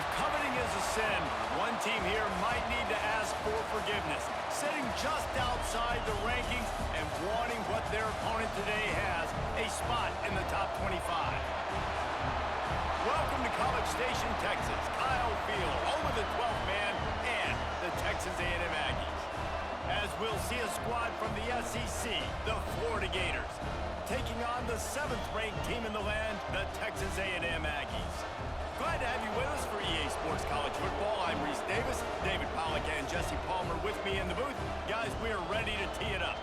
If coveting is a sin, one team here might need to ask for forgiveness, sitting just outside the rankings and wanting what their opponent today has, a spot in the top 25. Welcome to College Station, Texas. Kyle Field, home of the 12th man and the Texas A&M Aggies. As we'll see a squad from the SEC, the Florida Gators, taking on the 7th-ranked team in the land, the Texas A&M Aggies. Glad to have you with us for EA Sports College Football. I'm Reese Davis, David Pollack, and Jesse Palmer with me in the booth. Guys, we are ready to tee it up.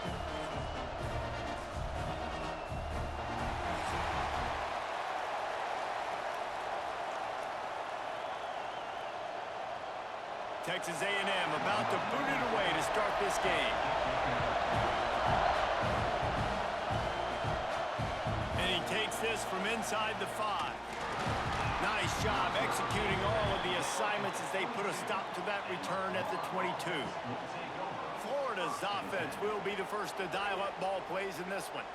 Texas A&M about to boot it away to start this game. And he takes this from inside the 5. Nice job executing all of the assignments as they put a stop to that return at the 22. Florida's offense will be the first to dial up ball plays in this one.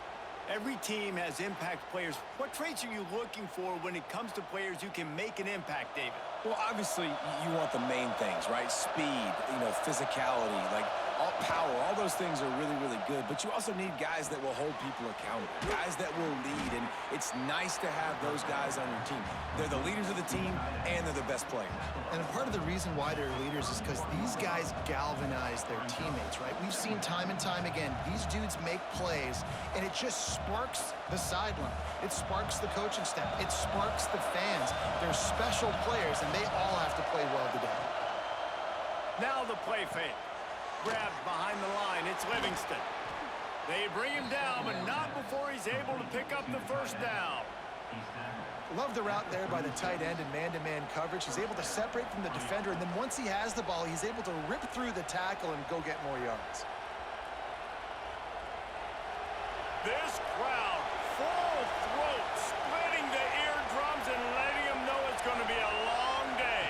Every team has impact players. What traits are you looking for when it comes to players who can make an impact, David? Well, obviously, you want the main things, right? Speed, physicality, like all power, all those things are really, really good. But you also need guys that will hold people accountable, guys that will lead. And it's nice to have those guys on your team. They're the leaders of the team, and they're the best players. And part of the reason why they're leaders is because these guys galvanize their teammates, right? We've seen time and time again, these dudes make plays, and it just sparks the sideline. It sparks the coaching staff. It sparks the fans. They're special players, and they all have to play well today. Now the play fake. Grabbed behind the line. It's Livingston. They bring him down, but not before he's able to pick up the first down. Love the route there by the tight end in man-to-man coverage. He's able to separate from the defender, and then once he has the ball, he's able to rip through the tackle and go get more yards. This crowd, full throat, splitting the eardrums and letting them know it's going to be a long day.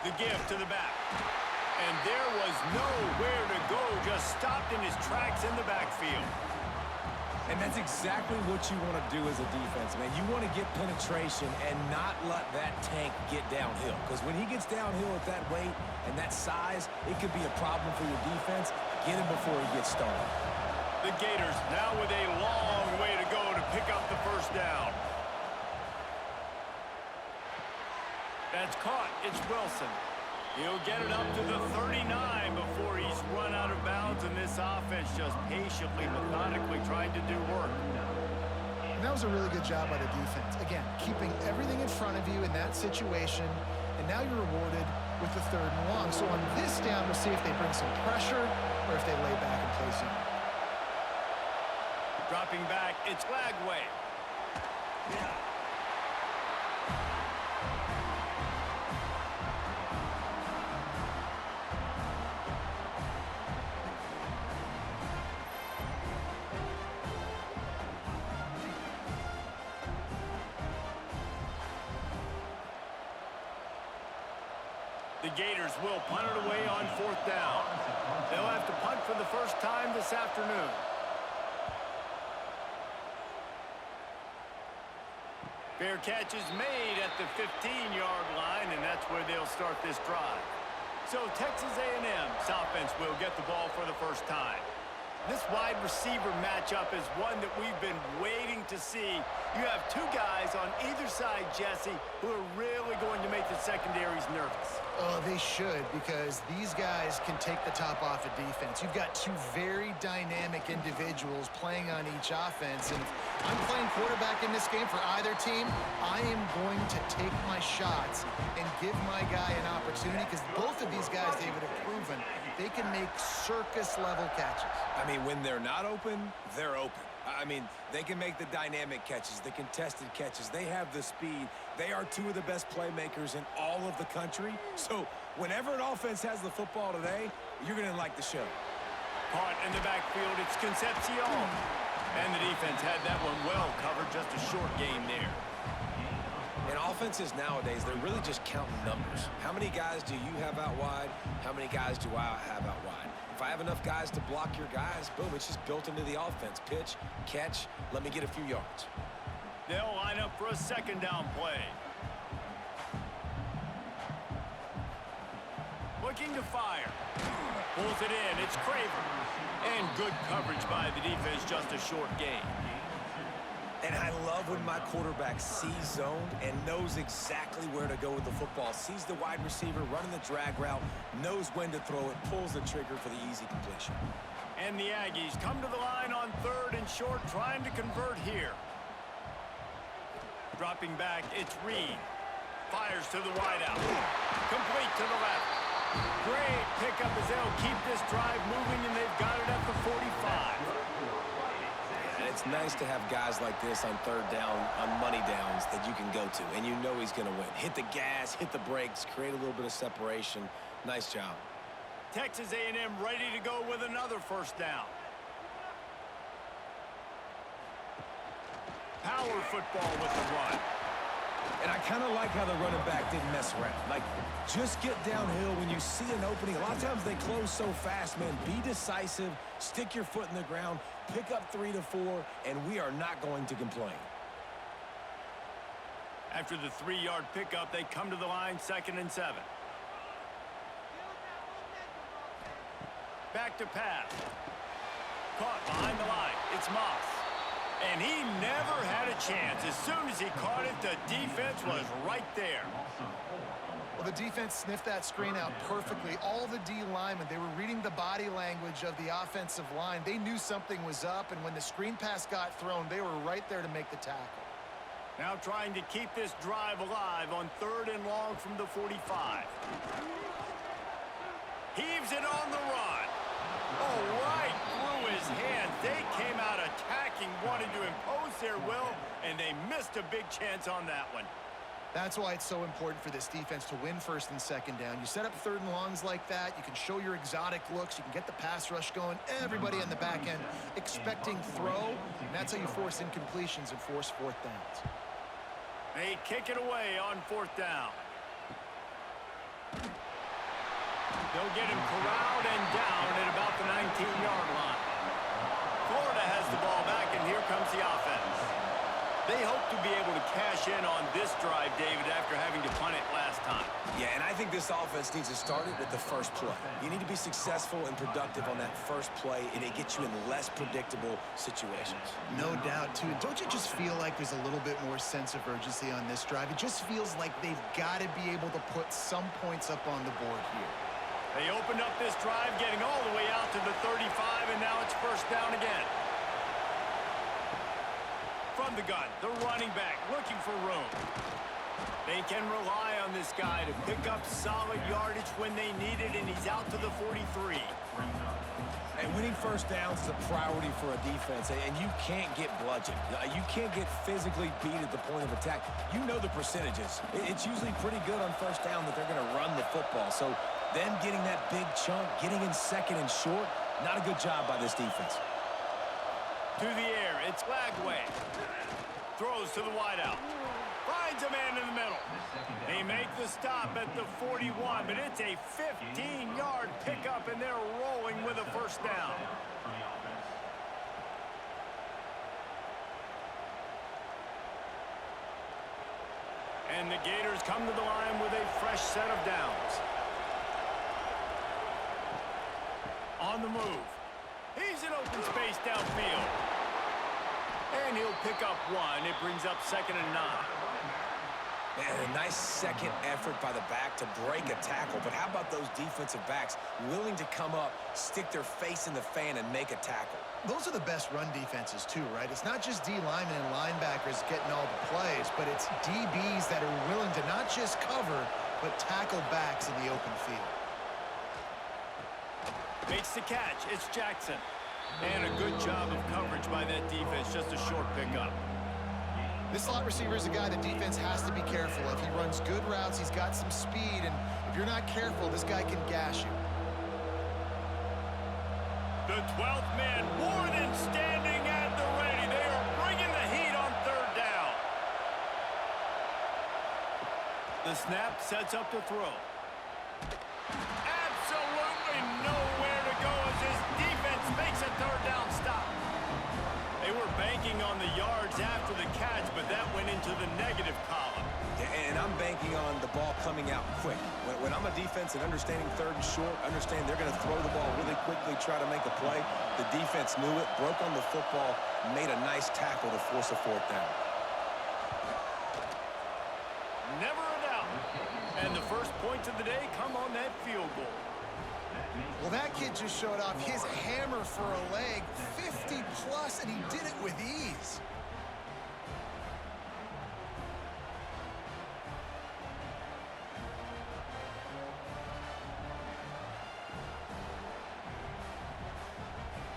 The give to the back. And there was nowhere to go, just stopped in his tracks in the backfield. And that's exactly what you want to do as a defense, man. You want to get penetration and not let that tank get downhill. Because when he gets downhill at that weight and that size, it could be a problem for your defense. Get him before he gets started. The Gators now with a long way to go to pick up the first down. That's caught. It's Wilson. He'll get it up to the 39 before he's run out of bounds, and this offense just patiently, methodically trying to do work. And that was a really good job by the defense. Again, keeping everything in front of you in that situation, and now you're rewarded with the 3rd and long. So on this down, we'll see if they bring some pressure or if they lay back and play zone. Dropping back, it's Lagway. The Gators will punt it away on 4th down. They'll have to punt for the first time this afternoon. Fair catch is made at the 15-yard line, and that's where they'll start this drive. So Texas A&M's offense will get the ball for the first time. This wide receiver matchup is one that we've been waiting to see. You have two guys on either side, Jesse, who are really going to make the secondaries nervous. Oh, they should, because these guys can take the top off of defense. You've got two very dynamic individuals playing on each offense, and if I'm playing quarterback in this game for either team, I am going to take my shots and give my guy an opportunity, because both of these guys, David, have proven they can make circus-level catches. I mean, when they're not open, they're open. I mean, they can make the dynamic catches, the contested catches. They have the speed. They are two of the best playmakers in all of the country. So whenever an offense has the football today, you're going to like the show. Caught in the backfield, it's Concepcion. And the defense had that one well covered, just a short game there. In offenses nowadays, they're really just counting numbers. How many guys do you have out wide? How many guys do I have out wide? If I have enough guys to block your guys, boom, it's just built into the offense. Pitch, catch, let me get a few yards. They'll line up for a 2nd down play. Looking to fire. Pulls it in. It's Craver. And good coverage by the defense, just a short gain. And I love when my quarterback sees zoned and knows exactly where to go with the football. Sees the wide receiver running the drag route, knows when to throw it, pulls the trigger for the easy completion. And the Aggies come to the line on 3rd and short, trying to convert here. Dropping back, it's Reed. Fires to the wideout. Complete to the left. Great pickup as they'll keep this drive moving, and they've got it at the 45. And it's nice to have guys like this on 3rd down, on money downs that you can go to, and you know he's going to win. Hit the gas, hit the brakes, create a little bit of separation. Nice job. Texas A&M ready to go with another 1st down. Power football with the run. And I kind of like how the running back didn't mess around. Like, just get downhill when you see an opening. A lot of times they close so fast, man. Be decisive, stick your foot in the ground, pick up 3 to 4, and we are not going to complain. After the 3-yard pickup, they come to the line 2nd and 7. Back to pass. Caught behind the line. It's Moss. And he never had a chance. As soon as he caught it, the defense was right there. Well, the defense sniffed that screen out perfectly. All the D linemen, they were reading the body language of the offensive line. They knew something was up, and when the screen pass got thrown, they were right there to make the tackle. Now trying to keep this drive alive on 3rd and long from the 45. Heaves it on the run. Oh, right through his hands. They came out attacking, wanted to impose their will, and they missed a big chance on that one. That's why it's so important for this defense to win 1st and 2nd down. You set up 3rd and longs like that, you can show your exotic looks, you can get the pass rush going, everybody on the back end expecting throw, and that's how you force incompletions and force 4th downs. They kick it away on 4th down. They'll get him corralled and down at about the 19-yard line. Florida has the ball back, and here comes the offense. They hope to be able to cash in on this drive, David, after having to punt it last time. Yeah, and I think this offense needs to start it with the first play. You need to be successful and productive on that first play, and it gets you in less predictable situations. No doubt, too. Don't you just feel like there's a little bit more sense of urgency on this drive? It just feels like they've got to be able to put some points up on the board here. They opened up this drive, getting all the way out to the 35, and now it's 1st down again. From the gun, the running back looking for room. They can rely on this guy to pick up solid yardage when they need it, and he's out to the 43. And winning 1st downs is a priority for a defense, and you can't get bludgeoned. You can't get physically beat at the point of attack. You know the percentages. It's usually pretty good on 1st down that they're going to run the football. So them getting that big chunk, getting in 2nd and short, not a good job by this defense. To the air, it's Lagway. Throws to the wideout. Finds a man in the middle. They make the stop at the 41, but it's a 15-yard pickup, and they're rolling with a 1st down. And the Gators come to the line with a fresh set of downs. On the move. He's in open space downfield. And he'll pick up 1. It brings up 2nd and 9. Man, a nice second effort by the back to break a tackle. But how about those defensive backs willing to come up, stick their face in the fan, and make a tackle? Those are the best run defenses, too, right? It's not just D linemen and linebackers getting all the plays, but it's DBs that are willing to not just cover, but tackle backs in the open field. Makes the catch. It's Jackson. And a good job of coverage by that defense. Just a short pickup. This slot receiver is a guy the defense has to be careful of. He runs good routes. He's got some speed. And if you're not careful, this guy can gash you. The 12th man more than standing at the ready. They are bringing the heat on 3rd down. The snap sets up the throw. Absolutely nowhere to go as this defense makes a 3rd down stop. They were banking on the yards after the catch, but that went into the negative column. And I'm banking on the ball coming out quick. When I'm a defense and understanding third and short, understand they're going to throw the ball really quickly, try to make a play. The defense knew it, broke on the football, made a nice tackle to force a fourth down. Never a doubt. And the first points of the day come on that field goal. Well, that kid just showed off his hammer for a leg, 50-plus, and he did it with ease.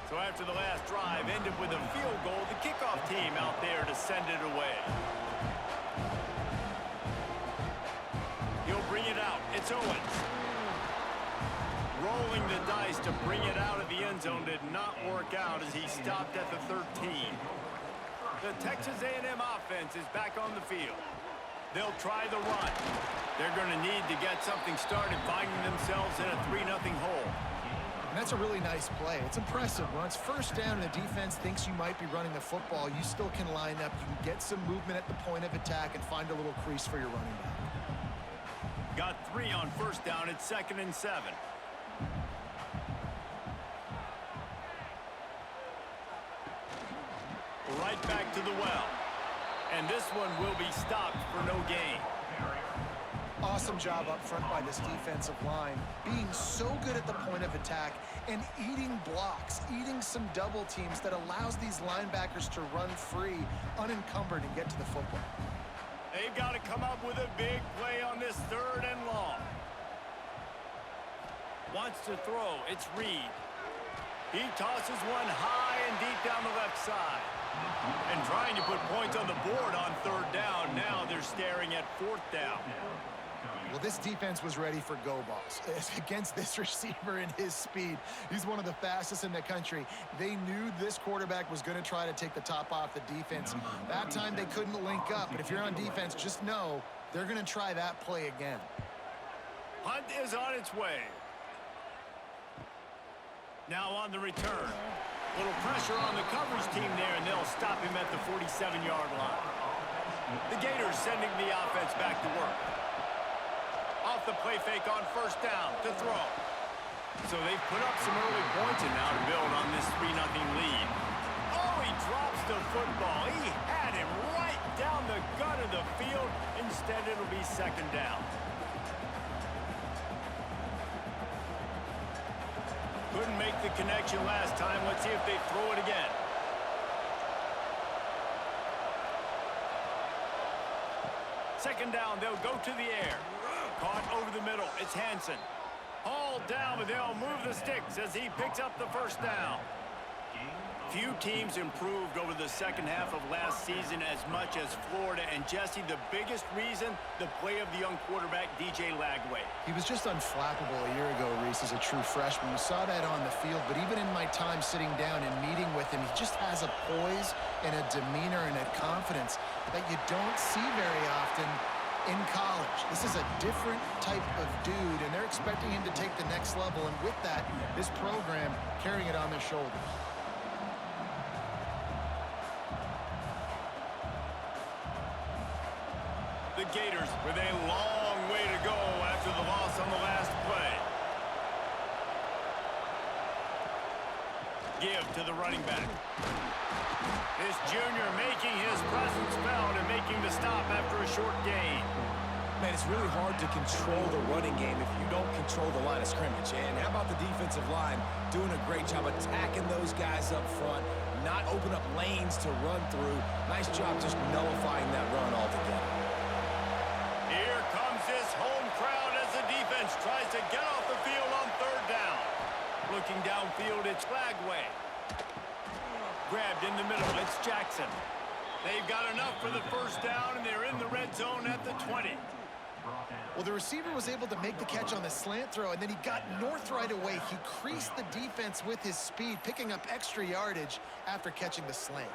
So after the last drive ended with a field goal, the kickoff team out there to send it away. He'll bring it out. It's Owens. Rolling the dice to bring it out of the end zone did not work out as he stopped at the 13. The Texas A&M offense is back on the field. They'll try the run. They're going to need to get something started, finding themselves in a 3-0 hole. And that's a really nice play. It's impressive. When it's first down and the defense thinks you might be running the football, you still can line up. You can get some movement at the point of attack and find a little crease for your running back. Got 3 on first down. It's 2nd and 7. Right back to the well. And this one will be stopped for no gain. Awesome job up front by this defensive line, being so good at the point of attack and eating blocks, eating some double teams that allows these linebackers to run free, unencumbered, and get to the football. They've got to come up with a big play on this 3rd and long. Wants to throw. It's Reed. He tosses one high and deep down the left side. And trying to put points on the board on 3rd down. Now they're staring at 4th down. Well, this defense was ready for go balls. Against this receiver and his speed, he's one of the fastest in the country. They knew this quarterback was going to try to take the top off the defense. That time they couldn't link up, but if you're on defense, just know they're going to try that play again. Hunt is on its way. Now on the return. Little pressure on the coverage team there, and they'll stop him at the 47-yard line. The Gators sending the offense back to work. Off the play fake on first down to throw. So they've put up some early points and now to build on this 3-0 lead. Oh, he drops the football. He had him right down the gut of the field. Instead, it'll be 2nd down. Couldn't make the connection last time. Let's see if they throw it again. Second down, they'll go to the air. Caught over the middle. It's Hansen. Hauled down, but they'll move the sticks as he picks up the 1st down. Few teams improved over the second half of last season as much as Florida. And Jesse, the biggest reason, the play of the young quarterback, DJ Lagway. He was just unflappable a year ago, Reese, as a true freshman. We saw that on the field, but even in my time sitting down and meeting with him, he just has a poise and a demeanor and a confidence that you don't see very often in college. This is a different type of dude, and they're expecting him to take the next level, and with that, this program carrying it on their shoulders. The Gators with a long way to go after the loss on the last play. Give to the running back. This junior making his presence felt and making the stop after a short gain. Man, it's really hard to control the running game if you don't control the line of scrimmage. And how about the defensive line doing a great job attacking those guys up front, not open up lanes to run through. Nice job just nullifying that run altogether. Here comes this home crowd as the defense tries to get off the field on 3rd down. Looking downfield, it's Lagway. Grabbed in the middle, it's Jackson. They've got enough for the 1st down, and they're in the red zone at the 20. Well, the receiver was able to make the catch on the slant throw, and then he got north right away. He creased the defense with his speed, picking up extra yardage after catching the slant.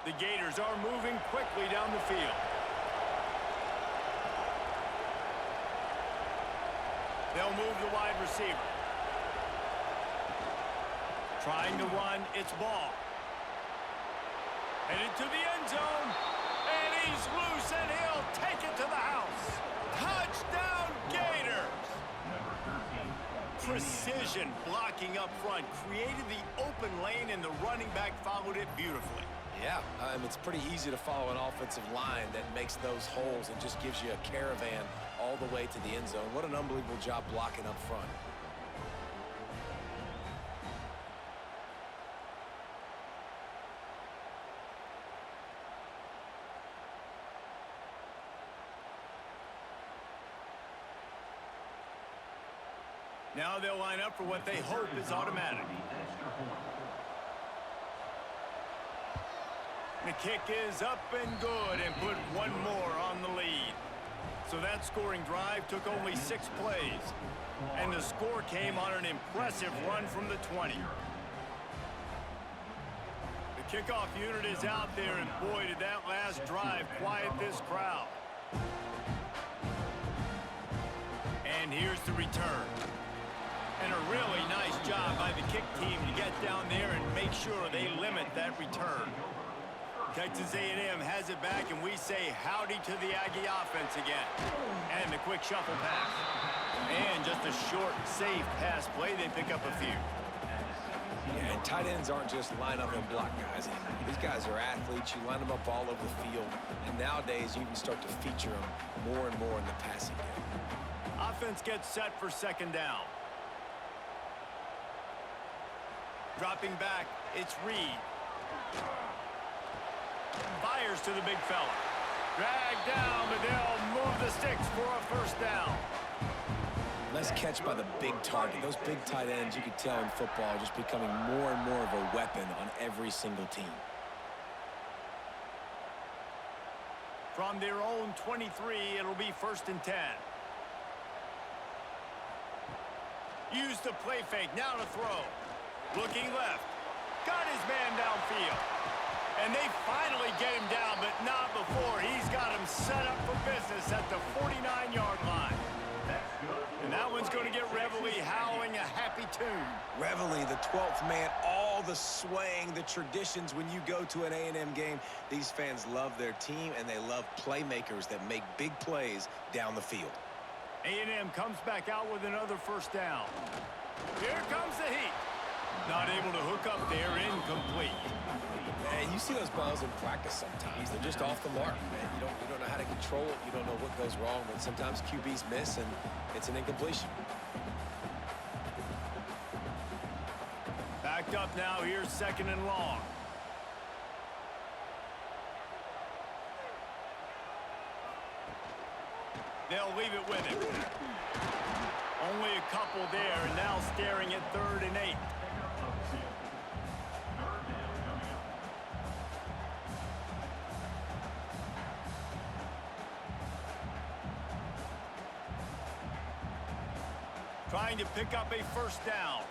The Gators are moving quickly down the field. They'll move the wide receiver. Trying to run, it's ball. Headed to the end zone. And he's loose, and he'll take it to the house. Touchdown, Gators! Precision blocking up front created the open lane, and the running back followed it beautifully. Yeah, it's pretty easy to follow an offensive line that makes those holes and just gives you a caravan all the way to the end zone. What an unbelievable job blocking up front. Now they'll line up for what they hope is automatic. The kick is up and good, and put one more on the lead. So that scoring drive took only 6 plays. And the score came on an impressive run from the 20. The kickoff unit is out there, and boy, did that last drive quiet this crowd. And here's the return. And a really nice job by the kick team to get down there and make sure they limit that return. Texas A&M has it back, and we say howdy to the Aggie offense again. And the quick shuffle pass. And just a short, safe pass play. They pick up a few. Yeah, and tight ends aren't just line up and block guys anymore. These guys are athletes. You line them up all over the field. And nowadays, you can start to feature them more and more in the passing game. Offense gets set for second down. Dropping back, it's Reed. Fires to the big fella. Dragged down, but they'll move the sticks for a first down. Nice catch by the big target. Those big tight ends, you could tell in football, just becoming more and more of a weapon on every single team. From their own 23, it'll be 1st and 10. Use the play fake, now to throw. Looking left. Got his man downfield. And they finally get him down, but not before. He's got him set up for business at the 49-yard line. And that one's going to get Reveille howling a happy tune. Reveille, the 12th man, all the swaying, the traditions when you go to an A&M game. These fans love their team, and they love playmakers that make big plays down the field. A&M comes back out with another first down. Here comes the heat. Not able to hook up there, incomplete. And you see those balls in practice sometimes. They're just off the mark, man. You don't know how to control it. You don't know what goes wrong, but sometimes QBs miss, and it's an incompletion. Backed up now. Here's 2nd and long. They'll leave it with him. Only a couple there, and now staring at 3rd and 8. Trying to pick up a first down.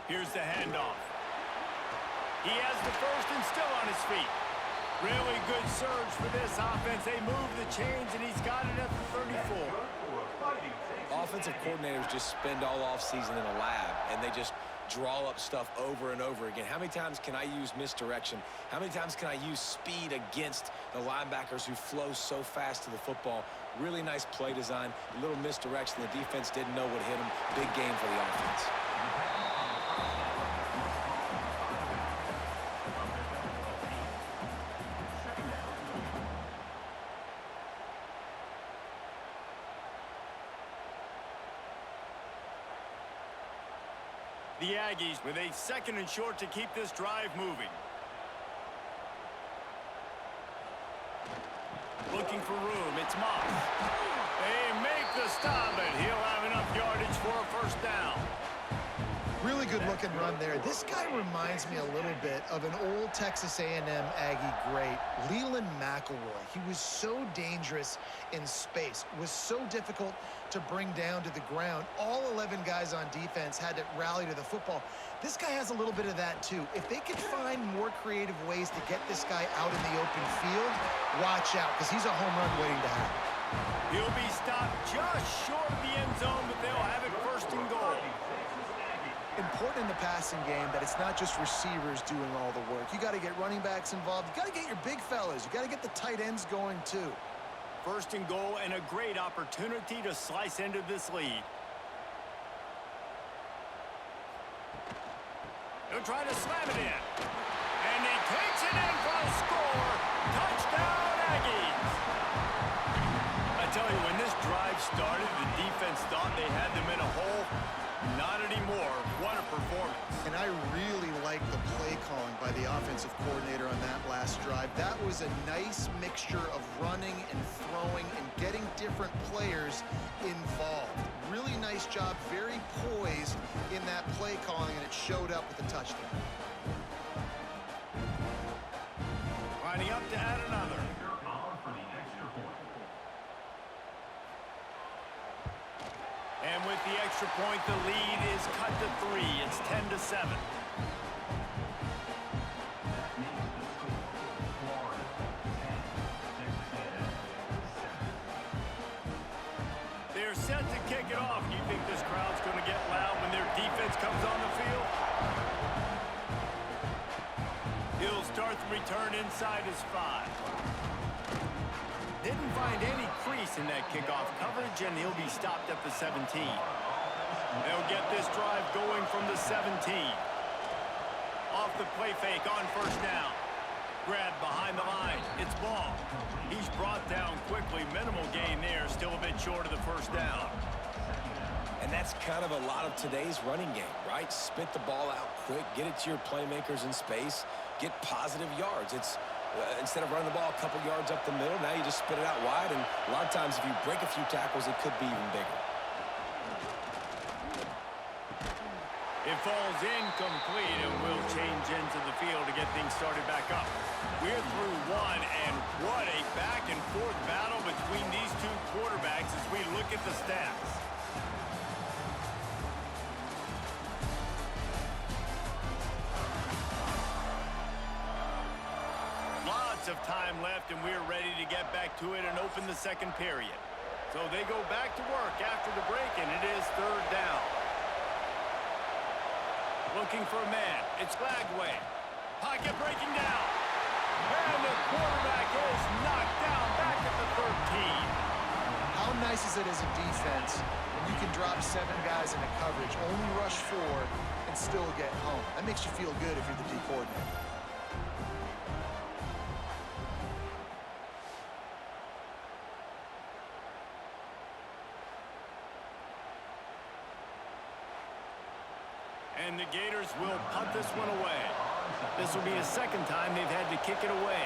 Here's the handoff. He has the first and still on his feet. Really good surge for this offense. They move the chains, and he's got it at the 34. Offensive coordinators just spend all offseason in a lab, and they just draw up stuff over and over again. How many times can I use misdirection? How many times can I use speed against the linebackers who flow so fast to the football? Really nice play design, a little misdirection. The defense didn't know what hit them. Big game for the offense. The Aggies with a 2nd and short to keep this drive moving. Looking for room. It's Moss. They make the stop, but he'll have enough yardage for a first down. Really good looking run there. This guy reminds me a little bit of an old Texas A&M Aggie great, Leland McElroy. He was so dangerous in space, was so difficult to bring down to the ground. All 11 guys on defense had to rally to the football. This guy has a little bit of that too. If they could find more creative ways to get this guy out in the open field, watch out, because he's a home run waiting to happen. He'll be stopped just short of the end zone, but they'll have it first and goal. Important in the passing game that it's not just receivers doing all the work. You got to get running backs involved. You got to get your big fellas. You got to get the tight ends going too. First and goal, and a great opportunity to slice into this lead. He'll try to slam it in. And he takes it in for a score. Touchdown, Aggies. I tell you, when this drive started, the defense thought they had them in a hole. Not anymore. What a performance. And I really like the play calling by the offensive coordinator on that last drive. That was a nice mixture of running and throwing and getting different players involved. Really nice job, very poised in that play calling, and it showed up with a touchdown. Lining up to add another. And with the extra point, the lead is cut to 3. It's 10-7. They're set to kick it off. Do you think this crowd's going to get loud when their defense comes on the field? He'll start the return inside his 5. Didn't find any crease in that kickoff coverage, and he'll be stopped at the 17. They'll get this drive going from the 17. Off the play fake on first down. Grabbed behind the line. It's ball. He's brought down quickly. Minimal gain there. Still a bit short of the first down. And that's kind of a lot of today's running game, right? Spit the ball out quick, get it to your playmakers in space, get positive yards. It's instead of running the ball a couple yards up the middle, now you just spit it out wide, and a lot of times if you break a few tackles, it could be even bigger. It falls incomplete, and we'll change into the field to get things started back up. We're through one, and what a back-and-forth battle between these two quarterbacks as we look at the stats. Lots of time left, and we're ready to get back to it and open the second period. So they go back to work after the break, and it is third down. Looking for a man. It's Lagway. Pocket breaking down. And the quarterback is knocked down back at the 13. How nice is it as a defense when you can drop 7 guys into coverage, only rush 4, and still get home? That makes you feel good if you're the D coordinator. And the Gators will punt this one away. This will be the second time they've had to kick it away.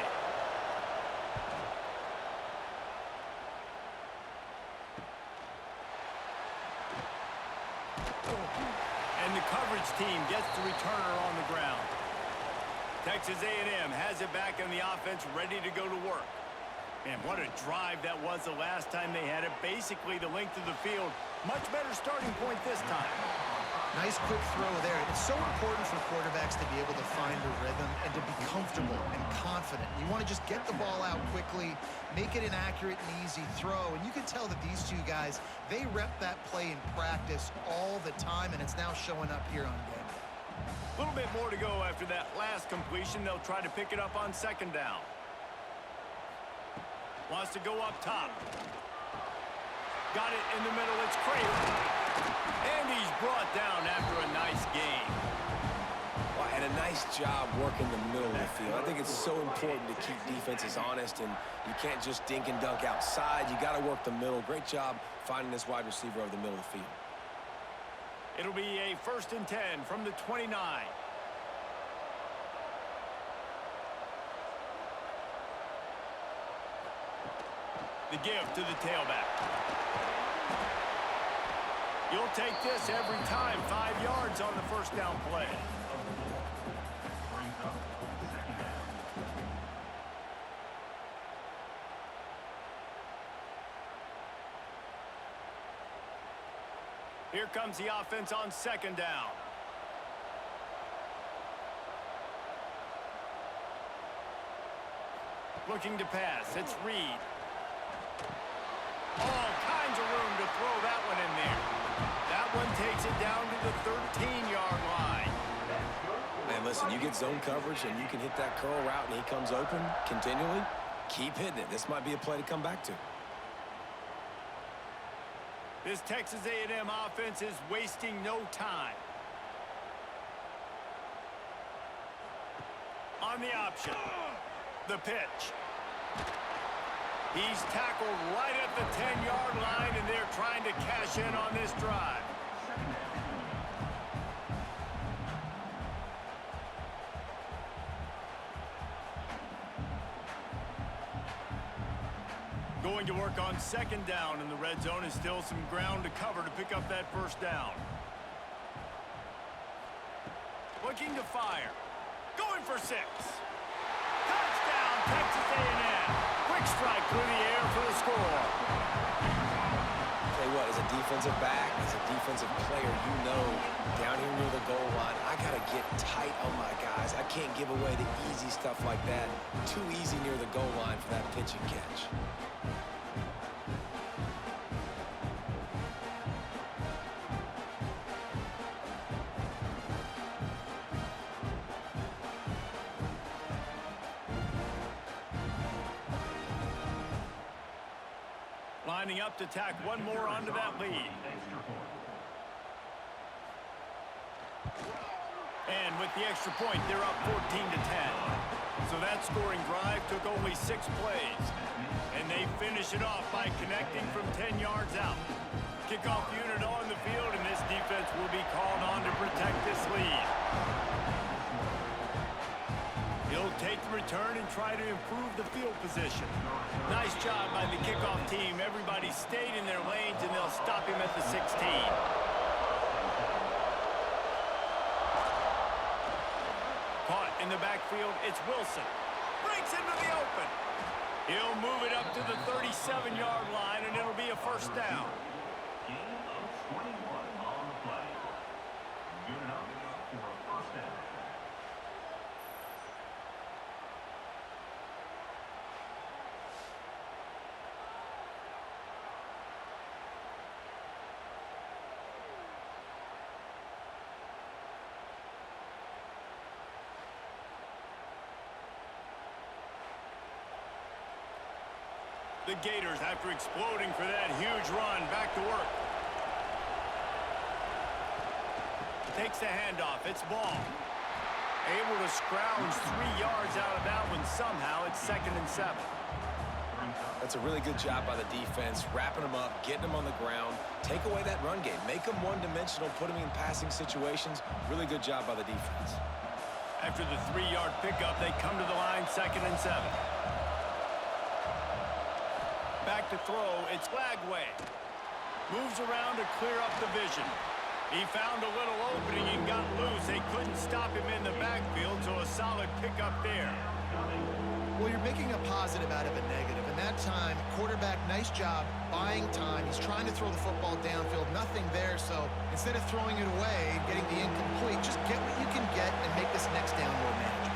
And the coverage team gets the returner on the ground. Texas A&M has it back in the offense, ready to go to work. Man, what a drive that was the last time they had it. Basically the length of the field. Much better starting point this time. Nice quick throw there. It's so important for quarterbacks to be able to find a rhythm and to be comfortable and confident. You want to just get the ball out quickly, make it an accurate and easy throw. And you can tell that these two guys, they rep that play in practice all the time, and it's now showing up here on game. A little bit more to go after that last completion. They'll try to pick it up on second down. Wants to go up top. Got it in the middle. It's Craven. And he's brought down after a nice game. Well, and a nice job working the middle of the field. I think it's so important to keep defenses honest, and you can't just dink and dunk outside. You got to work the middle. Great job finding this wide receiver over the middle of the field. It'll be a 1st and 10 from the 29. The give to the tailback. You'll take this every time. 5 yards on the first down play. Here comes the offense on second down. Looking to pass. It's Reed. All kinds of room to throw that one in there. That one takes it down to the 13-yard line. Man, listen, you get zone coverage and you can hit that curl route and he comes open continually. Keep hitting it. This might be a play to come back to. This Texas A&M offense is wasting no time. On the option, the pitch. He's tackled right at the 10-yard line, and they're trying to cash in on this drive. Going to work on second down in the red zone, and still some ground to cover to pick up that first down. Looking to fire. Going for 6. Touchdown, Texas A&M. Quick strike through the air for the score. Tell you what, as a defensive back, as a defensive player, you know down here near the goal line, I got to get tight on my guys. I can't give away the easy stuff like that. Too easy near the goal line for that pitch and catch. Lining up to tack one more onto that lead. And with the extra point, they're up 14-10. So that scoring drive took only 6 plays. And they finish it off by connecting from 10 yards out. Kickoff unit on the field, and this defense will be called on to protect this lead. He'll take the return and try to improve the field position. Nice job by the kickoff team. Everybody stayed in their lanes, and they'll stop him at the 16. Caught in the backfield, it's Wilson. Breaks into the open. He'll move it up to the 37-yard line, and it'll be a first down. Gain of 21 on the play. Good enough for a first down. The Gators, after exploding for that huge run, back to work. Takes the handoff. It's Ball. Able to scrounge 3 yards out of that one somehow. It's 2nd and 7. That's a really good job by the defense, wrapping them up, getting them on the ground. Take away that run game. Make them one-dimensional, put them in passing situations. Really good job by the defense. After the 3-yard pickup, they come to the line, 2nd and 7. Back to throw, it's Lagway. Moves around to clear up the vision. He found a little opening and got loose. They couldn't stop him in the backfield, so a solid pickup there. Well, you're making a positive out of a negative. And that time, quarterback, nice job, buying time. He's trying to throw the football downfield. Nothing there, so instead of throwing it away, getting the incomplete, just get what you can get and make this next down more manageable.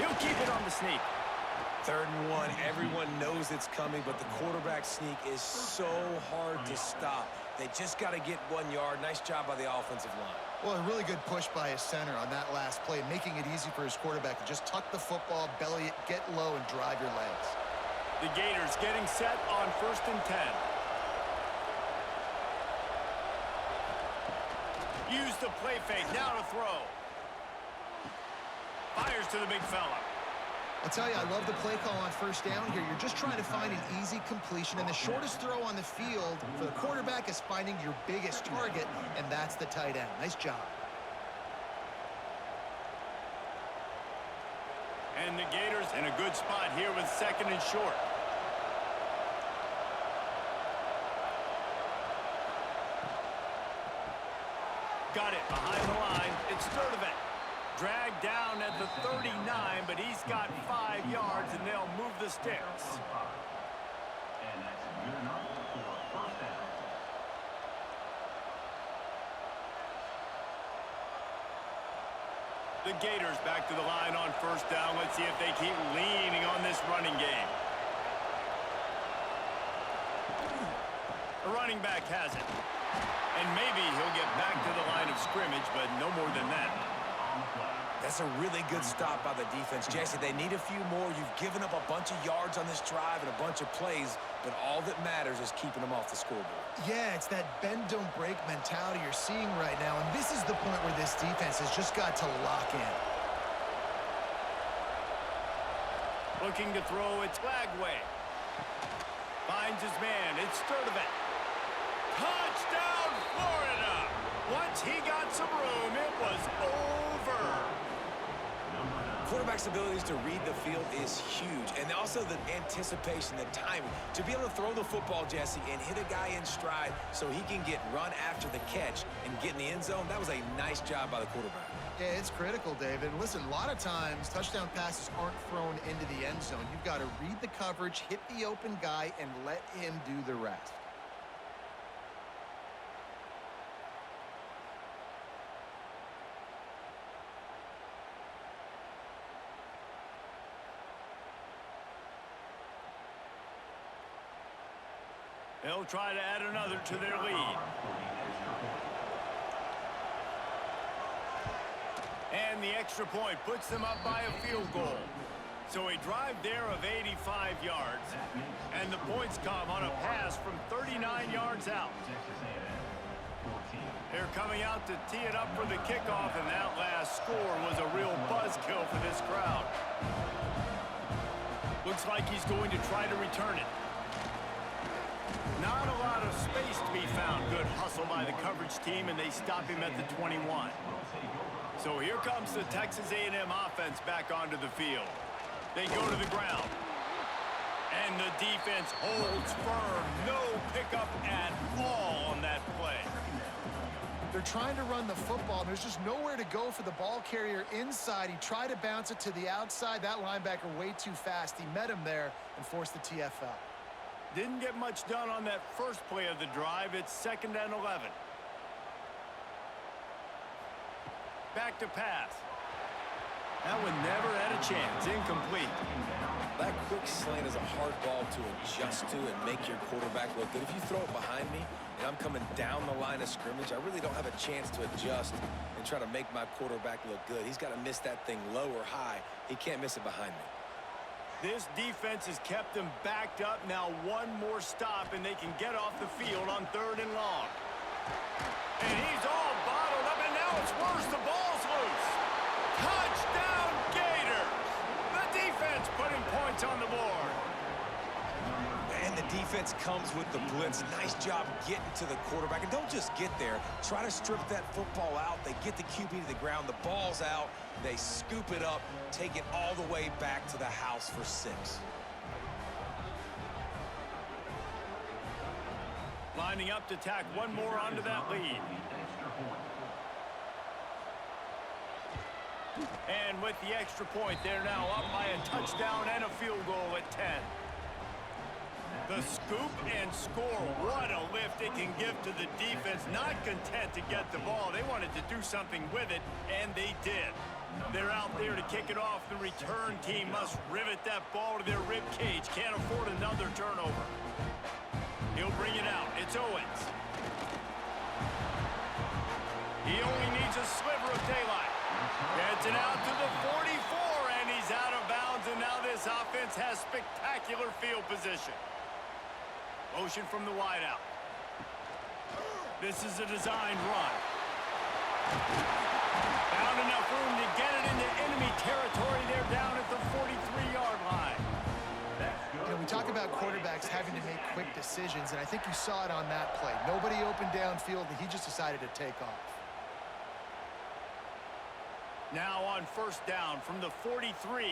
He'll keep it on the sneak. 3rd and 1, everyone knows it's coming, but the quarterback sneak is so hard to stop. They just got to get 1 yard. Nice job by the offensive line. Well, a really good push by his center on that last play, making it easy for his quarterback to just tuck the football, belly it, get low, and drive your legs. The Gators getting set on 1st and 10. Use the play fake, now to throw. Fires to the big fella. I'll tell you, I love the play call on 1st down here. You're just trying to find an easy completion, and the shortest throw on the field for the quarterback is finding your biggest target, and that's the tight end. Nice job. And the Gators in a good spot here with 2nd and short. Got it behind the line. It's Sturdivant. Dragged down at the 39, but he's got 5 yards, and they'll move the sticks. And that's good enough for a first down. The Gators back to the line on 1st down. Let's see if they keep leaning on this running game. The running back has it. And maybe he'll get back to the line of scrimmage, but no more than that. That's a really good stop by the defense. Jesse, they need a few more. You've given up a bunch of yards on this drive and a bunch of plays, but all that matters is keeping them off the scoreboard. Yeah, it's that bend, don't break mentality you're seeing right now, and this is the point where this defense has just got to lock in. Looking to throw, it's Lagway. Finds his man, it's Sturdivant. Touchdown, Florida! Once he got some room, it was over. Quarterback's abilities to read the field is huge, and also the anticipation, the timing. To be able to throw the football, Jesse, and hit a guy in stride so he can get run after the catch and get in the end zone, that was a nice job by the quarterback. Yeah, it's critical, David. Listen, a lot of times, touchdown passes aren't thrown into the end zone. You've got to read the coverage, hit the open guy, and let him do the rest. They'll try to add another to their lead. And the extra point puts them up by a field goal. So a drive there of 85 yards. And the points come on a pass from 39 yards out. They're coming out to tee it up for the kickoff, and that last score was a real buzzkill for this crowd. Looks like he's going to try to return it. Not a lot of space to be found. Good hustle by the coverage team, and they stop him at the 21. So here comes the Texas A&M offense back onto the field. They go to the ground. And the defense holds firm. No pickup at all on that play. They're trying to run the football, and there's just nowhere to go for the ball carrier inside. He tried to bounce it to the outside. That linebacker way too fast. He met him there and forced the TFL. Didn't get much done on that first play of the drive. It's 2nd and 11. Back to pass. That one never had a chance. Incomplete. That quick slant is a hard ball to adjust to and make your quarterback look good. If you throw it behind me and I'm coming down the line of scrimmage, I really don't have a chance to adjust and try to make my quarterback look good. He's got to miss that thing low or high. He can't miss it behind me. This defense has kept them backed up. Now one more stop, and they can get off the field on 3rd and long. And he's all bottled up, and now it's worse. The ball's loose. Touchdown, Gators! The defense putting points on the board. And the defense comes with the blitz. Nice job getting to the quarterback. And don't just get there. Try to strip that football out. They get the QB to the ground. The ball's out. They scoop it up, take it all the way back to the house for 6. Lining up to tack one more onto that lead. And with the extra point, they're now up by a touchdown and a field goal at 10. The scoop and score. What a lift it can give to the defense. Not content to get the ball. They wanted to do something with it, and they did. They're out there to kick it off. The return team must rivet that ball to their rib cage. Can't afford another turnover. He'll bring it out. It's Owens. He only needs a sliver of daylight. Gets it out to the 44, and he's out of bounds, and now this offense has spectacular field position. Motion from the wideout. This is a designed run. Found enough room to get it into enemy territory. They're down at the 43-yard line. You know, we talk about quarterbacks having to make quick decisions, and I think you saw it on that play. Nobody opened downfield, and he just decided to take off. Now on 1st down from the 43.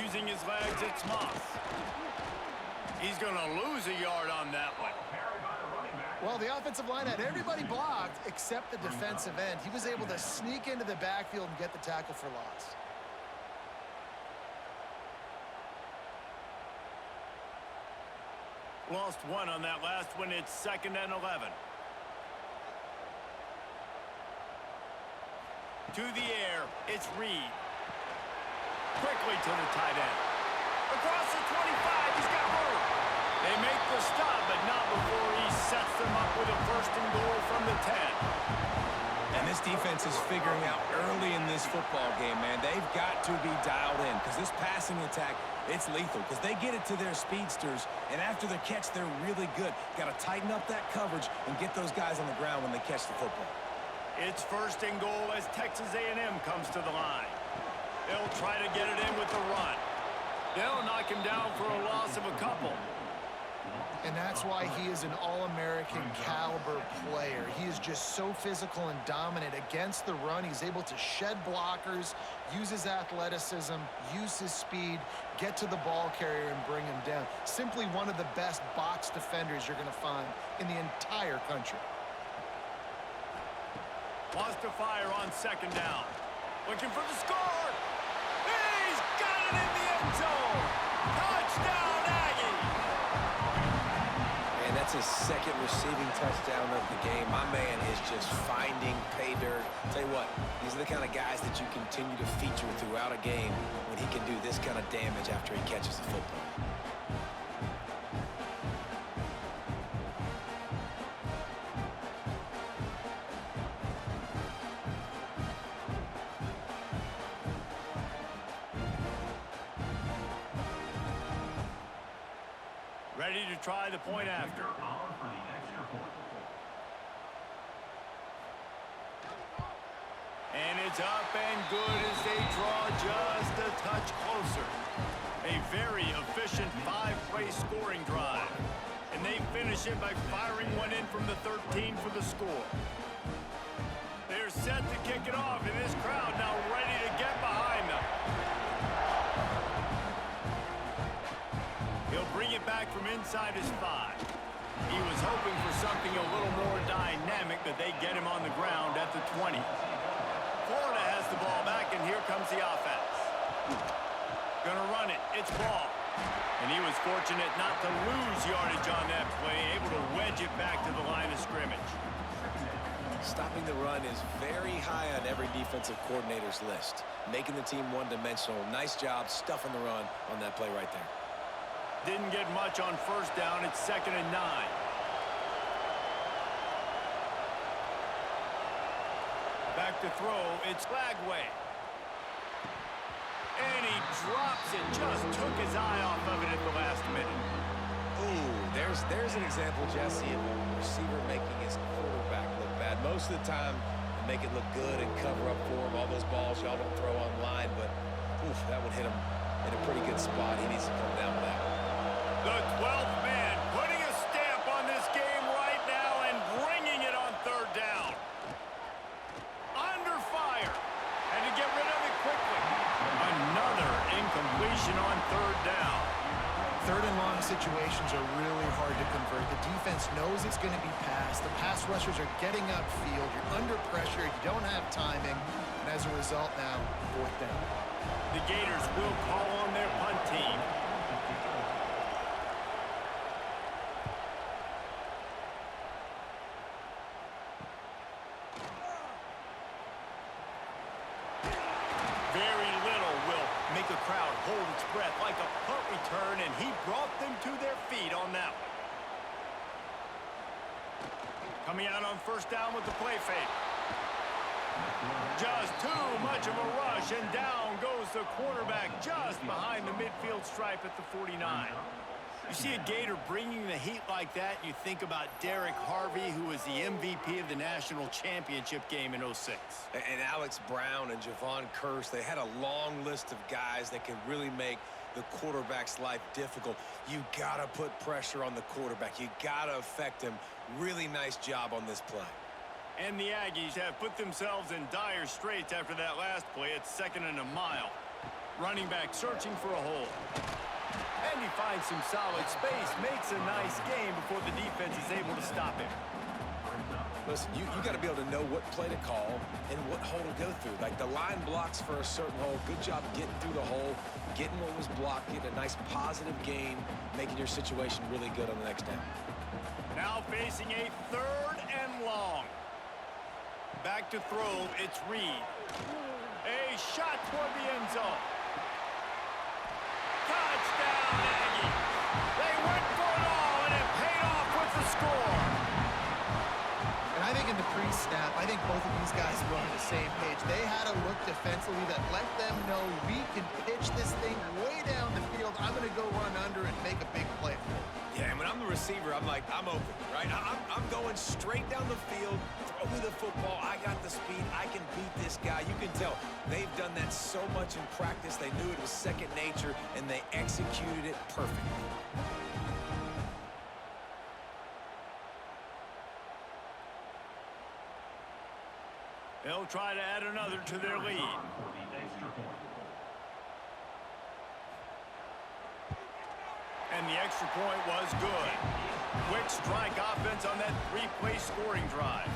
Using his legs, it's Moss. He's going to lose a yard on that one. Well, the offensive line had everybody blocked except the defensive end. He was able to sneak into the backfield and get the tackle for loss. Lost one on that last one. It's 2nd and 11. To the air, it's Reed. Quickly to the tight end. Across the 25, he's got room. They make the stop, but not before he sets them up with a first and goal from the 10. And this defense is figuring out early in this football game, man. They've got to be dialed in because this passing attack, it's lethal because they get it to their speedsters, and after the catch, they're really good. Got to tighten up that coverage and get those guys on the ground when they catch the football. It's first and goal as Texas A&M comes to the line. They'll try to get it in with the run. They'll knock him down for a loss of a couple. And that's why he is an All-American caliber player. He is just so physical and dominant against the run. He's able to shed blockers, use his athleticism, use his speed, get to the ball carrier and bring him down. Simply one of the best box defenders you're going to find in the entire country. Wants to fire on second down. Looking for the score. He's got it in the end zone. Touchdown, Aggies. And that's his second receiving touchdown of the game. My man is just finding pay dirt. Tell you what, these are the kind of guys that you continue to feature throughout a game when he can do this kind of damage after he catches the football. Ready to try the point after. And it's up and good as they draw just a touch closer. A very efficient 5-play scoring drive. And they finish it by firing one in from the 13 for the score. They're set to kick it off, and this crowd now ready to get behind them. He'll bring it back from inside his 5. He was hoping for something a little more dynamic, but they get him on the ground at the 20. Florida has the ball back, and here comes the offense. Gonna run it. It's ball. And he was fortunate not to lose yardage on that play, able to wedge it back to the line of scrimmage. Stopping the run is very high on every defensive coordinator's list. Making the team one-dimensional. Nice job stuffing the run on that play right there. Didn't get much on first down. It's 2nd and 9. Back to throw. It's Lagway. And he drops it. Just took his eye off of it at the last minute. Ooh, there's an example, Jesse, of a receiver making his quarterback look bad. Most of the time, they make it look good and cover up for him. All those balls y'all don't throw online, but oof, that would hit him in a pretty good spot. He needs to come down with that one. The 12th man putting a stamp on this game right now and bringing it on 3rd down. Under fire. And to get rid of it quickly. Another incompletion on 3rd down. 3rd and long situations are really hard to convert. The defense knows it's going to be passed. The pass rushers are getting upfield. You're under pressure. You don't have timing. And as a result now, 4th down. The Gators will call on their punt team. Very little will make a crowd hold its breath like a punt return, and he brought them to their feet on that one. Coming out on 1st down with the play fake. Just too much of a rush, and down goes the quarterback just behind the midfield stripe at the 49. You see a Gator bringing the heat like that, you think about Derek Harvey, who was the MVP of the national championship game in '06. And Alex Brown and Javon Curse, they had a long list of guys that can really make the quarterback's life difficult. You got to put pressure on the quarterback. You got to affect him. Really nice job on this play. And the Aggies have put themselves in dire straits after that last play. It's 2nd and a mile. Running back searching for a hole. And he finds some solid space, makes a nice game before the defense is able to stop him. Listen, you got to be able to know what play to call and what hole to go through. Like the line blocks for a certain hole. Good job getting through the hole, getting what was blocked, getting a nice positive gain, making your situation really good on the next down. Now facing a 3rd and long. Back to throw, it's Reed. A shot toward the end zone. Touchdown, Aggies. They went for it all, and it paid off with the score. And I think in the pre-snap, I think both of these guys were on the same page. They had a look defensively that let them know we can pitch this thing way down the field. I'm going to go run under and make a big play for it. Yeah, and when I'm the receiver, I'm like, I'm open, right? I'm going straight down the field. Throw me the football. I got the speed. I can beat this guy. You can tell they've done that so much in practice. They knew it was second nature, and they executed it perfectly. They'll try to add another to their lead. For the extra point. And the extra point was good. Quick strike offense on that three-play scoring drive.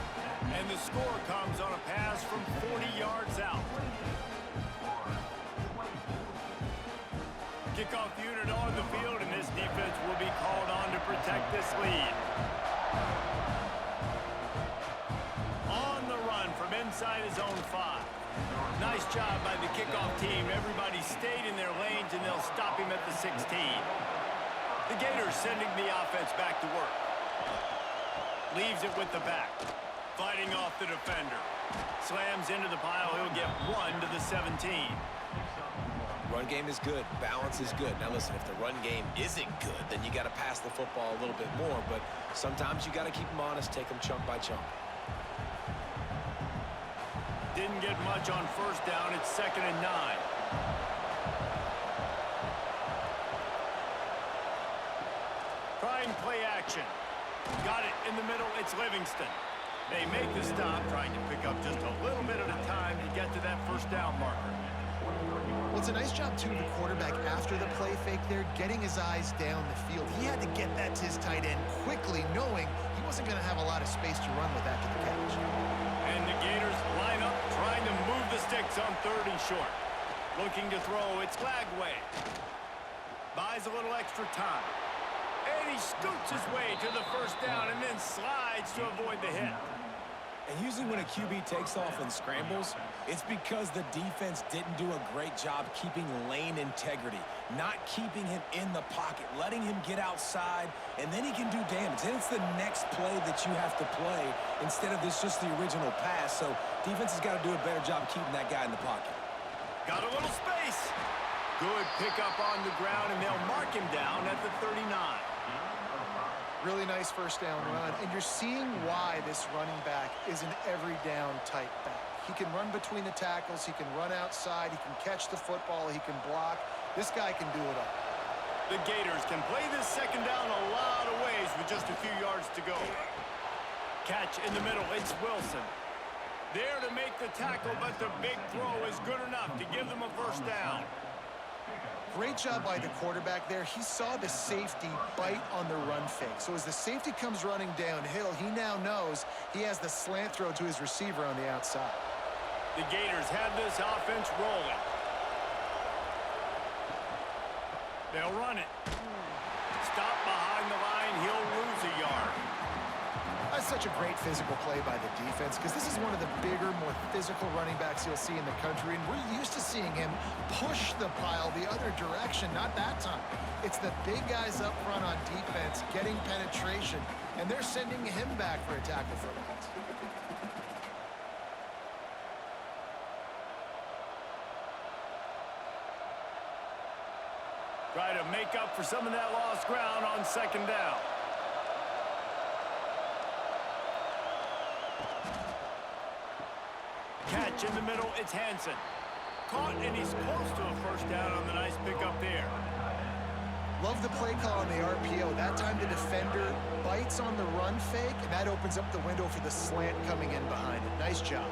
And the score comes on a pass from 40 yards out. Kickoff unit on the field, and this defense will be called on to protect this lead. On the run from inside his own 5. Nice job by the kickoff team. Everybody stayed in their lanes, and they'll stop him at the 16. The Gators sending the offense back to work. Leaves it with the back. Fighting off the defender. Slams into the pile. He'll get 1 to the 17. Run game is good. Balance is good. Now, listen, if the run game isn't good, then you got to pass the football a little bit more. But sometimes you got to keep them honest, take them chunk by chunk. Didn't get much on first down. It's 2nd and 9. Trying play action. Got it in the middle. It's Livingston. They make the stop, trying to pick up just a little bit at a time to get to that first down marker. Well, it's a nice job, too, of the quarterback after the play fake there, getting his eyes down the field. He had to get that to his tight end quickly, knowing he wasn't going to have a lot of space to run with after the catch. And the Gators line up, trying to move the sticks on 3rd and short. Looking to throw, it's Glagway. Buys a little extra time. And he scoots his way to the first down and then slides to avoid the hit. And usually when a QB takes off and scrambles, it's because the defense didn't do a great job keeping lane integrity, not keeping him in the pocket, letting him get outside, and then he can do damage. Then it's the next play that you have to play instead of this just the original pass. So defense has got to do a better job keeping that guy in the pocket. Got a little space. Good pickup on the ground, and they'll mark him down at the 39. Really nice first down run, and you're seeing why this running back is an every down type back. He can run between the tackles, he can run outside, he can catch the football, he can block. This guy can do it all. The Gators can play this second down a lot of ways with just a few yards to go. Catch in the middle, it's Wilson. There to make the tackle, but the big throw is good enough to give them a first down. Great job by the quarterback there. He saw the safety bite on the run fake. So as the safety comes running downhill, he now knows he has the slant throw to his receiver on the outside. The Gators have this offense rolling. They'll run it. Stop behind the line. He'll lose a yard. That's such a great physical play by the defense because this is one of the bigger, more physical running backs you'll see in the country, and we're used to seeing him push the pile the other direction. Not that time. It's the big guys up front on defense getting penetration, and they're sending him back for a tackle for loss. Try to make up for some of that lost ground on second down. Catch in the middle, it's Hansen. Caught, and he's close to a first down on the nice pickup there. Love the play call on the RPO. That time the defender bites on the run fake, and that opens up the window for the slant coming in behind it. Nice job.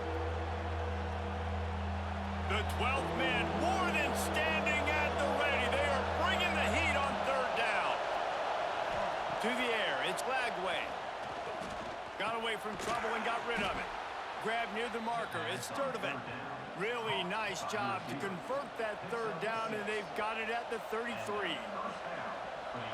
The 12th man more than standing at the ready. They are bringing the heat on third down. To the air, it's Glagway. Got away from trouble and got rid of it. Grab near the marker, it's Sturdivant. Really nice job to convert that third down, and they've got it at the 33.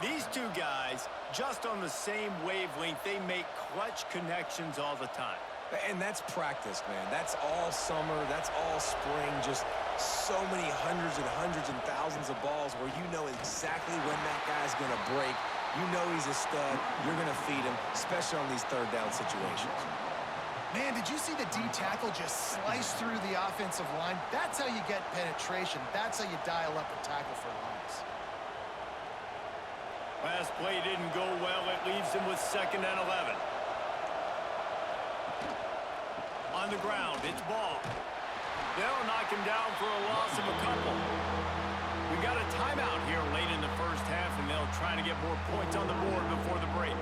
These two guys, just on the same wavelength, they make clutch connections all the time. And that's practice, man. That's all summer. That's all spring. Just so many hundreds and thousands of balls where you know exactly when that guy's going to break. You know he's a stud. You're going to feed him, especially on these third down situations. Man, did you see the D tackle just slice through the offensive line? That's how you get penetration. That's how you dial up a tackle for loss. Last play didn't go well. It leaves him with 2nd and 11. On the ground, it's ball. They'll knock him down for a loss of a couple. We got a timeout here late in the first half, and they'll try to get more points on the board before the break.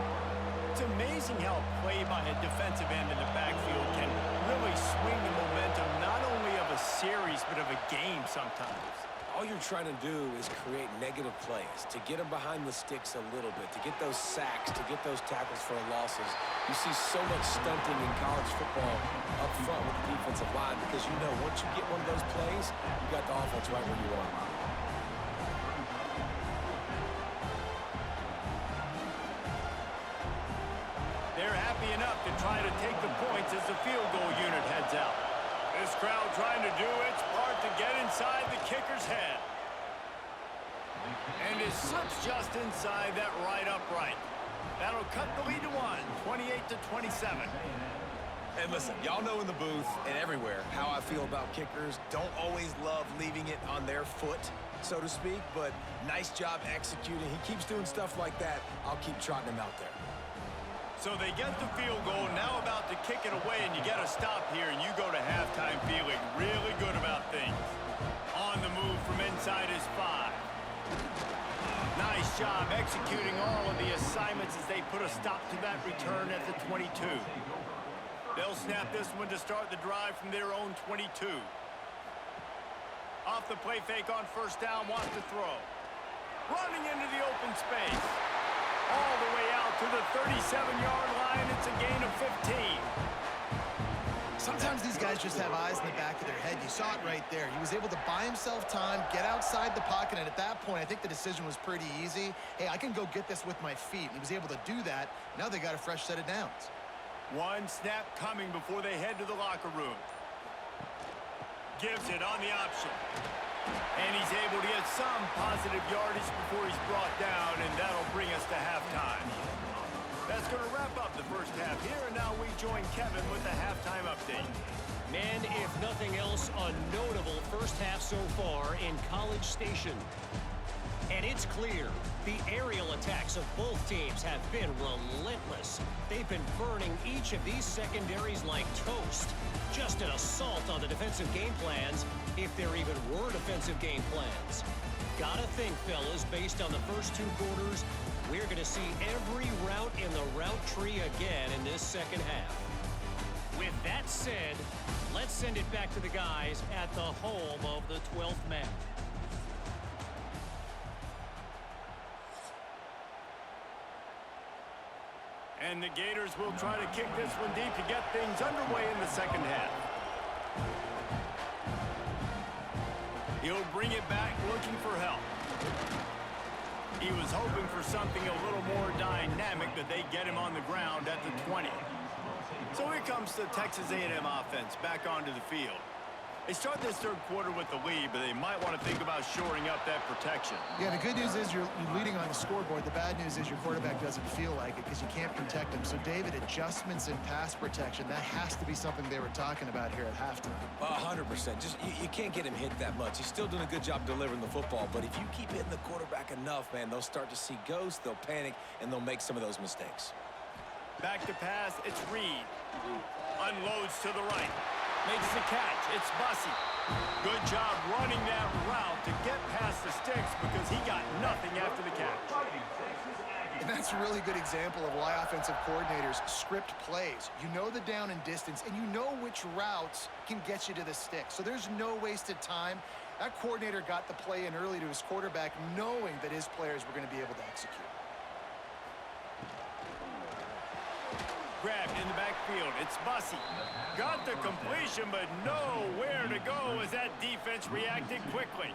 It's amazing how a play by a defensive end in the backfield can really swing the momentum not only of a series, but of a game sometimes. All you're trying to do is create negative plays, to get them behind the sticks a little bit, to get those sacks, to get those tackles for losses. You see so much stunting in college football up front with the defensive line because you know once you get one of those plays, you got the offense right where you want them. They're happy enough to try to take the points as the field goal unit heads out. This crowd trying to do its part to get inside the kicker's head. And it slips just inside that right upright. That'll cut the lead to 28-27. And listen, y'all know in the booth and everywhere how I feel about kickers. Don't always love leaving it on their foot, so to speak, but nice job executing. He keeps doing stuff like that. I'll keep trotting him out there. So they get the field goal, now about to kick it away, and you get a stop here, and you go to halftime feeling really good about things. On the move from inside his 5. Nice job executing all of the assignments as they put a stop to that return at the 22. They'll snap this one to start the drive from their own 22. Off the play fake on first down, wants to throw. Running into the open space. All the way out to the 37-yard line. It's a gain of 15. Sometimes these guys just have eyes in the back of their head. You saw it right there. He was able to buy himself time, get outside the pocket, and at that point, I think the decision was pretty easy. Hey, I can go get this with my feet. He was able to do that. Now they got a fresh set of downs. One snap coming before they head to the locker room. Gives it on the option. And he's able to get some positive yardage before he's brought down, and that'll bring us to halftime. That's going to wrap up the first half here, and now we join Kevin with the halftime update. Man, if nothing else, a notable first half so far in College Station. And it's clear, the aerial attacks of both teams have been relentless. They've been burning each of these secondaries like toast. Just an assault on the defensive game plans, if there even were defensive game plans. Gotta think, fellas, based on the first 2 quarters, we're going to see every route in the route tree again in this second half. With that said, let's send it back to the guys at the home of the 12th man. And the Gators will try to kick this one deep to get things underway in the second half. He'll bring it back looking for help. He was hoping for something a little more dynamic, but they get him on the ground at the 20. So here comes the Texas A&M offense back onto the field. They start this third quarter with the lead, but they might want to think about shoring up that protection. Yeah, the good news is you're leading on the scoreboard. The bad news is your quarterback doesn't feel like it because you can't protect him. So, David, adjustments in pass protection, that has to be something they were talking about here at halftime. 100%. Just you can't get him hit that much. He's still doing a good job delivering the football, but if you keep hitting the quarterback enough, man, they'll start to see ghosts, they'll panic, and they'll make some of those mistakes. Back to pass, it's Reed. Unloads to the right. Makes the catch. It's Bussey. Good job running that route to get past the sticks because he got nothing after the catch. And that's a really good example of why offensive coordinators script plays. You know the down and distance, and you know which routes can get you to the stick. So there's no wasted time. That coordinator got the play in early to his quarterback, knowing that his players were going to be able to execute. Grabbed in the backfield. It's Bussey. Got the completion, but nowhere to go as that defense reacted quickly.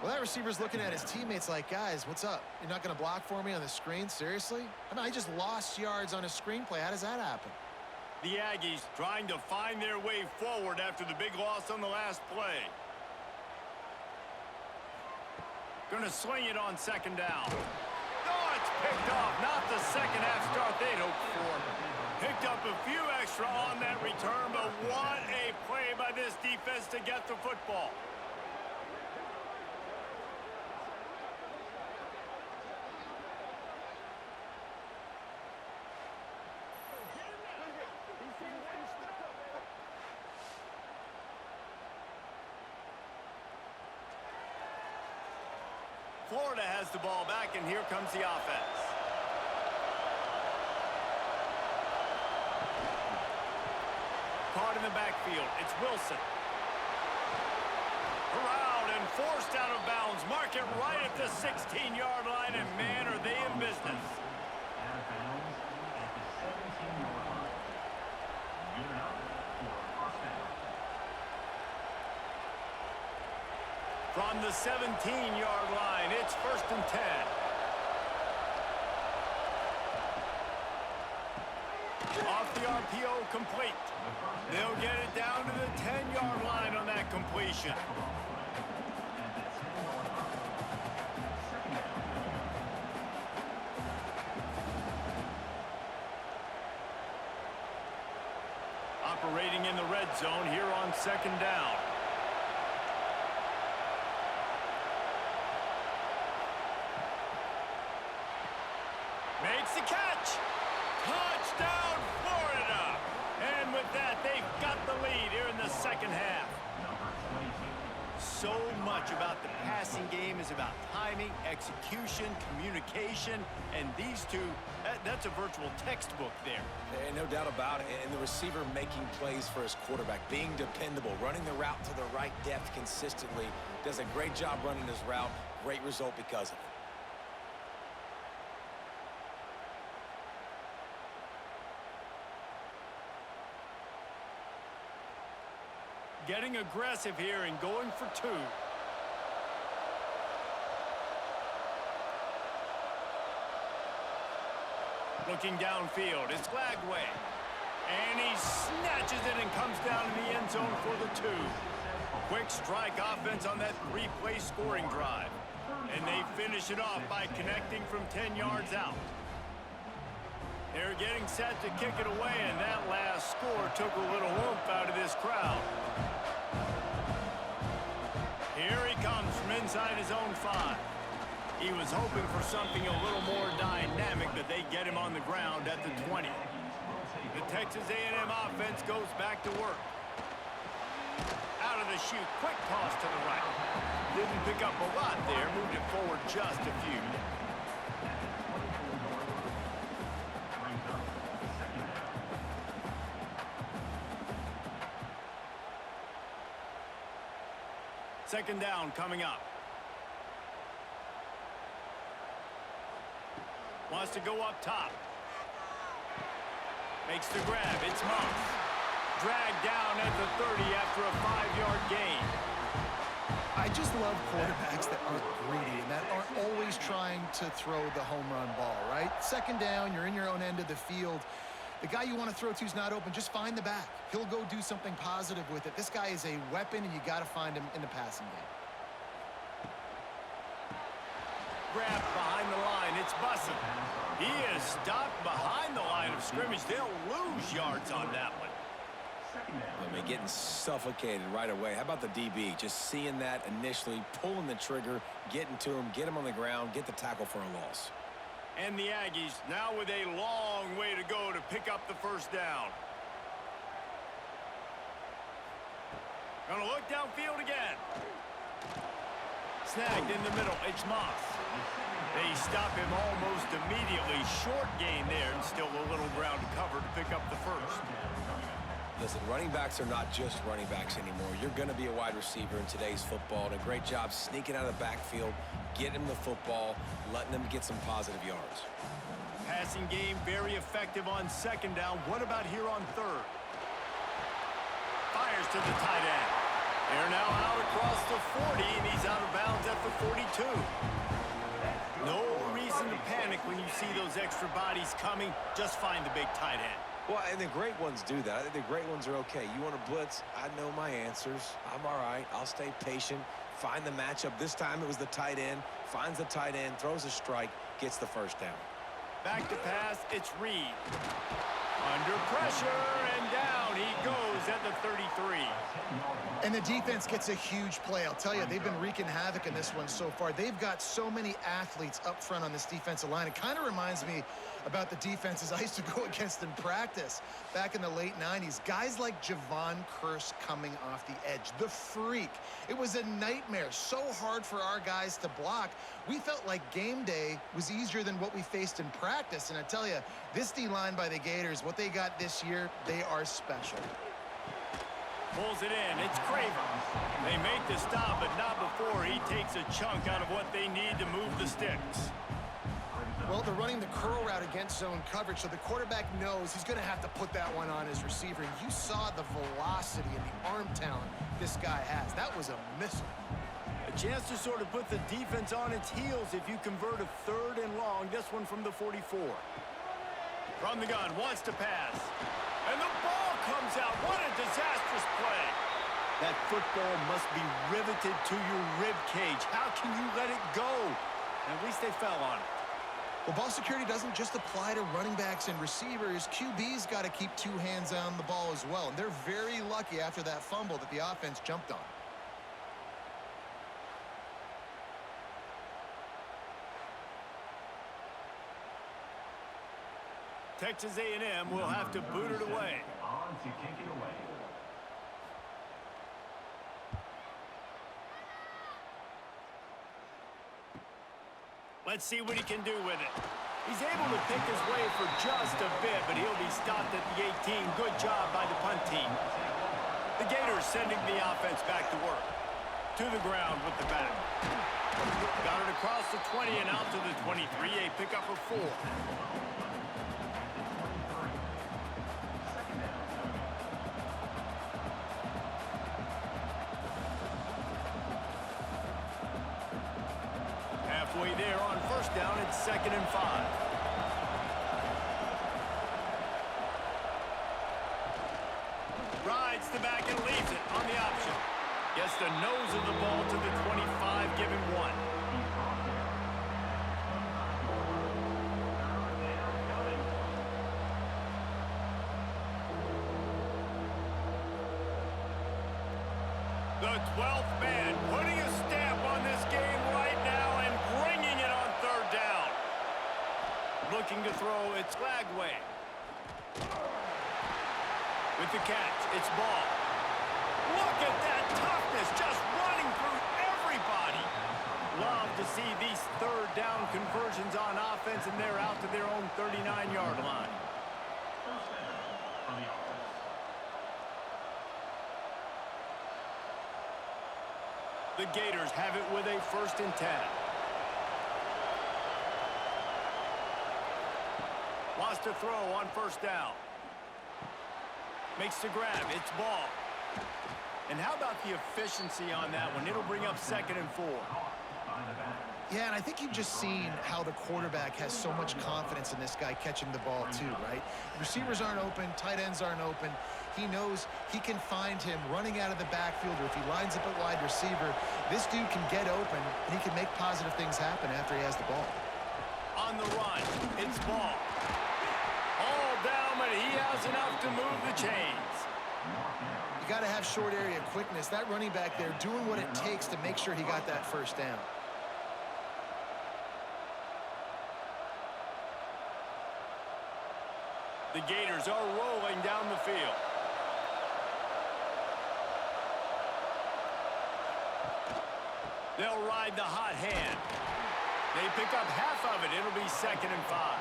Well, that receiver's looking at his teammates like, guys, what's up? You're not going to block for me on the screen? Seriously? I mean, I just lost yards on a screenplay. How does that happen? The Aggies trying to find their way forward after the big loss on the last play. Gonna sling it on second down. Oh, it's picked off. Not the second half start they'd hoped for. Picked up a few extra on that return, but what a play by this defense to get the football. Florida has the ball back, and here comes the offense. Caught in the backfield. It's Wilson. Around and forced out of bounds. Mark it right at the 16-yard line, and man, are they in business. Out of bounds at the 17-yard line. Good enough for a first down. From the 17-yard line, it's 1st and 10. Off the RPO, complete. They'll get it down to the 10-yard line on that completion. Operating in the red zone here on second down. Makes the catch. Touchdown, Florida. And with that, they've got the lead here in the second half. So much about the passing game is about timing, execution, communication, and these two, that's a virtual textbook there. And no doubt about it. And the receiver making plays for his quarterback, being dependable, running the route to the right depth consistently. Does a great job running his route. Great result because of it. Getting aggressive here and going for two. Looking downfield, it's Glagway. And he snatches it and comes down in the end zone for the two. Quick strike offense on that three-play scoring drive. And they finish it off by connecting from 10 yards out. They're getting set to kick it away, and that last score took a little oomph out of this crowd. Here he comes from inside his own 5. He was hoping for something a little more dynamic, but they get him on the ground at the 20. The Texas A&M offense goes back to work. Out of the chute, quick toss to the right. Didn't pick up a lot there, moved it forward just a few. Second down coming up. Wants to go up top. Makes the grab. It's Moss. Dragged down at the 30 after a 5-yard gain. I just love quarterbacks that aren't greedy and that aren't always trying to throw the home run ball, right? Second down, you're in your own end of the field. The guy you want to throw to is not open. Just find the back. He'll go do something positive with it. This guy is a weapon, and you got to find him in the passing game. Grab behind the line. It's Bussin. He is stopped behind the line of scrimmage. They'll lose yards on that one. I mean, getting suffocated right away. How about the DB? Just seeing that initially, pulling the trigger, getting to him, get him on the ground, get the tackle for a loss. And the Aggies now with a long way to go to pick up the first down. Gonna look downfield again. Snagged in the middle. It's Moss. They stop him almost immediately. Short gain there, and still a little ground to cover to pick up the first. Listen, running backs are not just running backs anymore. You're going to be a wide receiver in today's football, and a great job sneaking out of the backfield, getting him the football, letting them get some positive yards. Passing game very effective on second down. What about here on third? Fires to the tight end. They're now out across the 40, and he's out of bounds at the 42. No reason to panic when you see those extra bodies coming. Just find the big tight end. Well, and the great ones do that. I think the great ones are okay. You want to blitz? I know my answers. I'm all right. I'll stay patient, find the matchup. This time it was the tight end. Finds the tight end, throws a strike, gets the first down. Back to pass, it's Reed. Under pressure, and down he goes at the 33. And the defense gets a huge play. I'll tell you, they've been wreaking havoc in this one so far. They've got so many athletes up front on this defensive line. It kind of reminds me about the defenses I used to go against in practice back in the late 90s. Guys like Javon Curse coming off the edge. The freak. It was a nightmare. So hard for our guys to block. We felt like game day was easier than what we faced in practice. And I tell you, this D-line by the Gators, what they got this year, they are special. Pulls it in. It's Craver. They make the stop, but not before he takes a chunk out of what they need to move the sticks. Well, they're running the curl route against zone coverage, so the quarterback knows he's going to have to put that one on his receiver. And you saw the velocity and the arm talent this guy has. That was a missile. A chance to sort of put the defense on its heels if you convert a 3rd and long. This one from the 44. From the gun, wants to pass. And the ball comes out. What a disastrous play. That football must be riveted to your rib cage. How can you let it go? At least they fell on it. Well, ball security doesn't just apply to running backs and receivers. QB's got to keep 2 hands on the ball as well. And they're very lucky after that fumble that the offense jumped on. Texas A&M will have to boot it away. On to kick it away. Let's see what he can do with it. He's able to pick his way for just a bit, but he'll be stopped at the 18. Good job by the punt team. The Gators sending the offense back to work. To the ground with the back. Got it across the 20 and out to the 23. A pickup of 4. Halfway there on 1st down, it's 2nd and 5. Rides the back and leaves it on the option. Gets the nose of the ball to the 25, giving 1. The 12th man putting a stamp on this game right now and bringing it on 3rd down. Looking to throw, it's Flagway. With the catch, it's Ball. Look at that toughness, just running through everybody. Love to see these 3rd down conversions on offense, and they're out to their own 39-yard line. First down for the offense. The Gators have it with a 1st and 10. Wants to throw on 1st down. Makes the grab. It's Ball. And how about the efficiency on that one? It'll bring up 2nd and 4. Yeah, and I think you've just seen how the quarterback has so much confidence in this guy catching the ball too, right? Receivers aren't open, tight ends aren't open. He knows he can find him running out of the backfield, or if he lines up at wide receiver, this dude can get open, and he can make positive things happen after he has the ball. On the run, it's Ball. All down, but he has enough to move the chains. You got to have short area quickness. That running back there doing what it takes to make sure he got that 1st down. The Gators are rolling down the field. They'll ride the hot hand. They pick up half of it. It'll be 2nd and 5.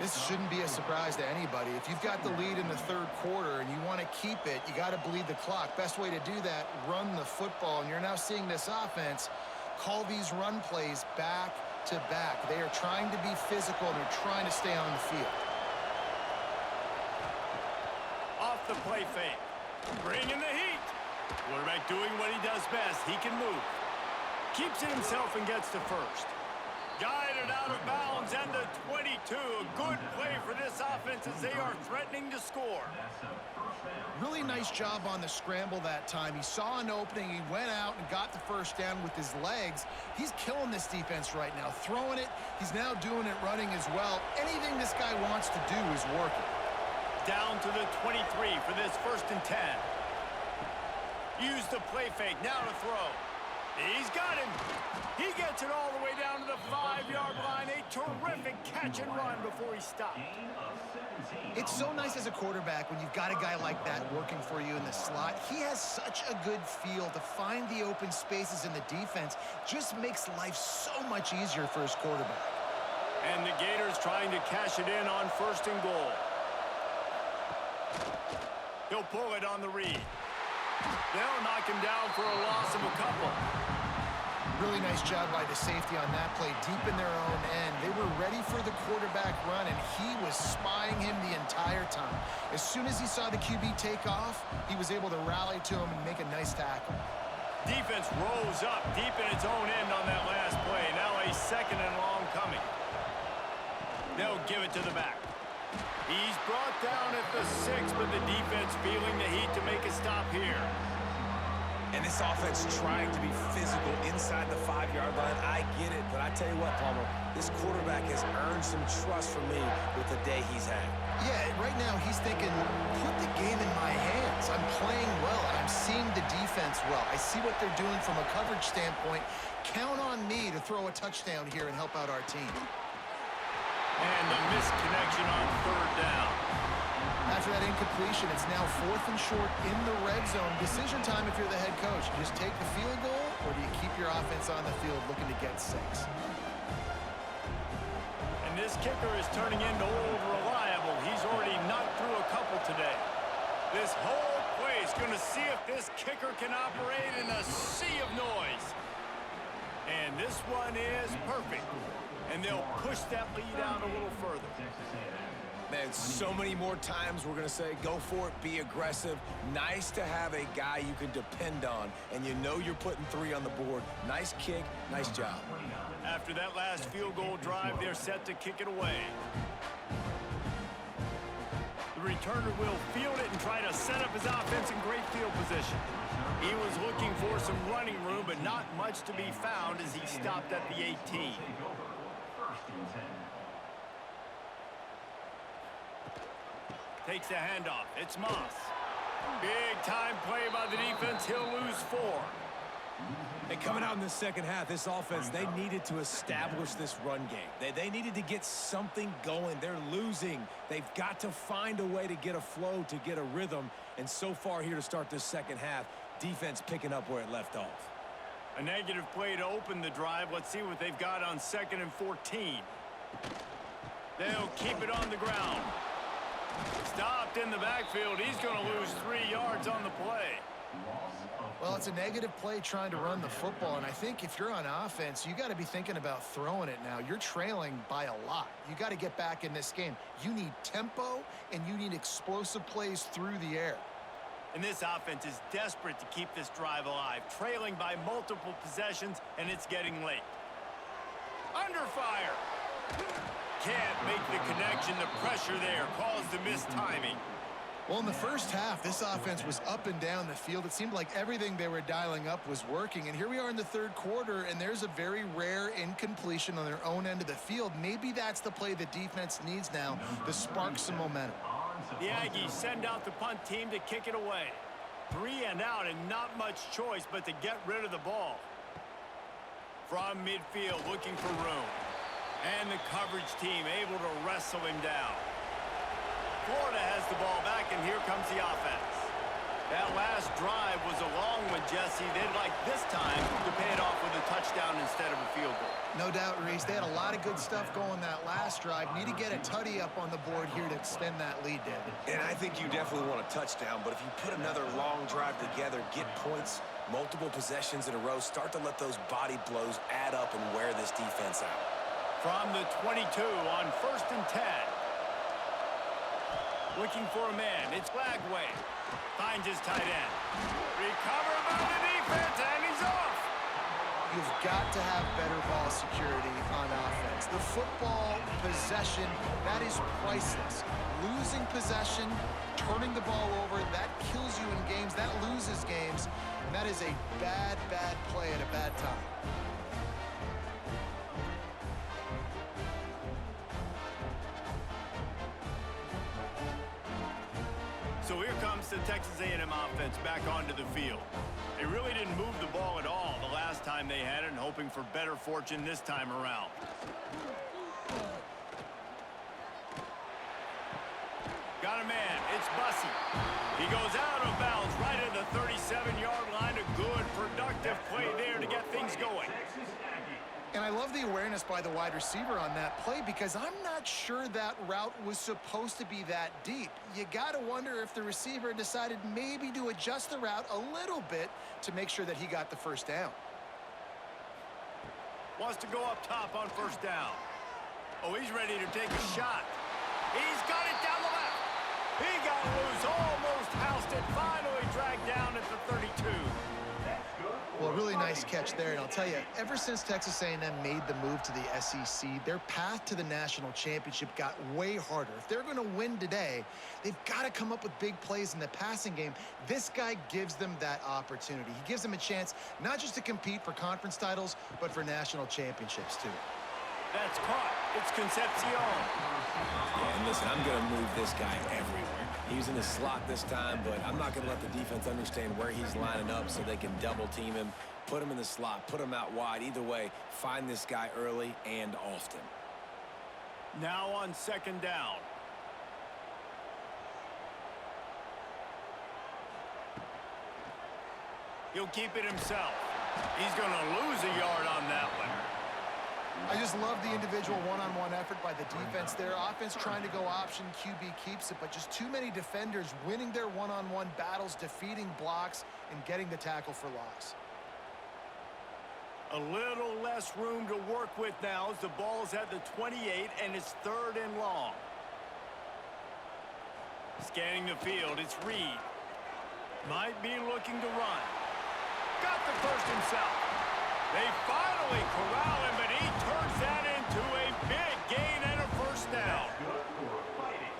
This shouldn't be a surprise to anybody. If you've got the lead in the 3rd quarter and you want to keep it, you got to bleed the clock. Best way to do that, run the football. And you're now seeing this offense call these run plays back to back. They are trying to be physical, and they're trying to stay on the field. Off the play fake. Bringing the heat. Quarterback doing what he does best. He can move. Keeps it himself and gets to 1st. Guided out of bounds, and the 22. A good play for this offense as they are threatening to score. Really nice job on the scramble that time. He saw an opening, he went out and got the first down with his legs. He's killing this defense right now, throwing it. He's now doing it running as well. Anything this guy wants to do is working. Down to the 23 for this 1st and 10. Use the play fake, now to throw. He's got him. He gets it all the way down to the 5-yard line. A terrific catch and run before he stopped. It's so nice as a quarterback when you've got a guy like that working for you in the slot. He has such a good feel to find the open spaces in the defense. Just makes life so much easier for his quarterback. And the Gators trying to cash it in on 1st and goal. He'll pull it on the read. They'll knock him down for a loss of a couple. Really nice job by the safety on that play, deep in their own end. They were ready for the quarterback run, and he was spying him the entire time. As soon as he saw the QB take off, he was able to rally to him and make a nice tackle. Defense rose up deep in its own end on that last play. Now a 2nd and long coming. They'll give it to the back. He's brought down at the 6, but the defense feeling the heat to make a stop here. And this offense trying to be physical inside the 5-yard line. I get it, but I tell you what, Palmer, this quarterback has earned some trust from me with the day he's had. Yeah, right now he's thinking, put the game in my hands. I'm playing well, and I'm seeing the defense well. I see what they're doing from a coverage standpoint. Count on me to throw a touchdown here and help out our team. And the missed connection on 3rd down. After that incompletion, it's now 4th and short in the red zone. Decision time if you're the head coach. You just take the field goal, or do you keep your offense on the field looking to get 6? And this kicker is turning into old reliable. He's already knocked through a couple today. This whole play is going to see if this kicker can operate in a sea of noise. And this one is perfect. And they'll push that lead out a little further. Man, so many more times we're going to say, go for it, be aggressive. Nice to have a guy you can depend on, and you know you're putting 3 on the board. Nice kick, nice job. After that last field goal drive, they're set to kick it away. The returner will field it and try to set up his offense in great field position. He was looking for some running room, but not much to be found as he stopped at the 18. Takes the handoff. It's Moss. Big time play by the defense. He'll lose 4. And coming out in the second half, this offense, they needed to establish this run game. They needed to get something going. They're losing. They've got to find a way to get a flow, to get a rhythm. And so far here to start this second half, defense picking up where it left off. A negative play to open the drive. Let's see what they've got on 2nd and 14. They'll keep it on the ground. Stopped in the backfield. He's going to lose 3 yards on the play. Well, it's a negative play trying to run the football, and I think if you're on offense, you got to be thinking about throwing it now. You're trailing by a lot. You got to get back in this game. You need tempo, and you need explosive plays through the air. And this offense is desperate to keep this drive alive, trailing by multiple possessions, and it's getting late. Under fire. Can't make the connection. The pressure there caused the missed timing. Well, in the first half, this offense was up and down the field. It seemed like everything they were dialing up was working. And here we are in the 3rd quarter, and there's a very rare incompletion on their own end of the field. Maybe that's the play the defense needs now to spark some momentum. The Aggies send out the punt team to kick it away. 3 and out, and not much choice but to get rid of the ball. From midfield, looking for room. And the coverage team able to wrestle him down. Florida has the ball back, and here comes the offense. That last drive was a long one, Jesse. They'd like this time to pay it off with a touchdown instead of a field goal. No doubt, Reese. They had a lot of good stuff going that last drive. Need to get a tutty up on the board here to extend that lead, David. And I think you definitely want a touchdown, but if you put another long drive together, get points, multiple possessions in a row, start to let those body blows add up and wear this defense out. From the 22 on 1st and 10. Looking for a man. It's Lagway. Finds his tight end. Recovered by the defense, and he's off. you've got to have better ball security on offense. The football possession, that is priceless. Losing possession, turning the ball over, that kills you in games, that loses games, and that is a bad, bad play at a bad time. So here comes the Texas A&M offense back onto the field. They really didn't move the ball at all the last time they had it, and hoping for better fortune this time around. Got a man. It's Bussey. He goes out of bounds right at the 37-yard line. A good, productive play there to get things going. And I love the awareness by the wide receiver on that play because I'm not sure that route was supposed to be that deep. You got to wonder if the receiver decided maybe to adjust the route a little bit to make sure that he got the first down. Wants to go up top on first down. Oh, he's ready to take a shot. He's got it down the left. He got loose, almost housed it, finally dragged down at the 32. Well, really nice catch there, and I'll tell you, ever since Texas A&M made the move to the SEC, their path to the national championship got way harder. If they're going to win today, they've got to come up with big plays in the passing game. This guy gives them that opportunity. He gives them a chance not just to compete for conference titles, but for national championships, too. That's caught. It's Concepcion. Yeah, and listen, I'm going to move this guy everywhere. He's in the slot this time, but I'm not going to let the defense understand where he's lining up so they can double team him, put him in the slot, put him out wide. Either way, find this guy early and often. Now on second down. He'll keep it himself. He's going to lose a yard on that one. I just love the individual one-on-one effort by the defense there. Offense trying to go option, QB keeps it, but just too many defenders winning their one-on-one battles, defeating blocks, and getting the tackle for loss. A little less room to work with now as the ball's at the 28 and it's 3rd and long. Scanning the field, it's Reed. Might be looking to run. Got the first himself. They finally corral him, but he turns that into a big gain and a first down.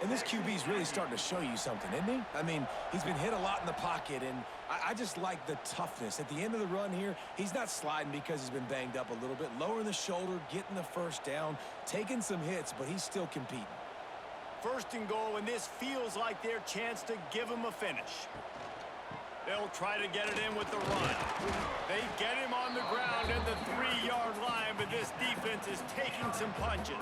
And this QB's really starting to show you something, isn't he? I mean, he's been hit a lot in the pocket, and I just like the toughness. At the end of the run here, he's not sliding because he's been banged up a little bit. Lowering the shoulder, getting the first down, taking some hits, but he's still competing. 1st and goal, and this feels like their chance to give him a finish. They'll try to get it in with the run. They get him on the ground at the 3-yard line, but this defense is taking some punches.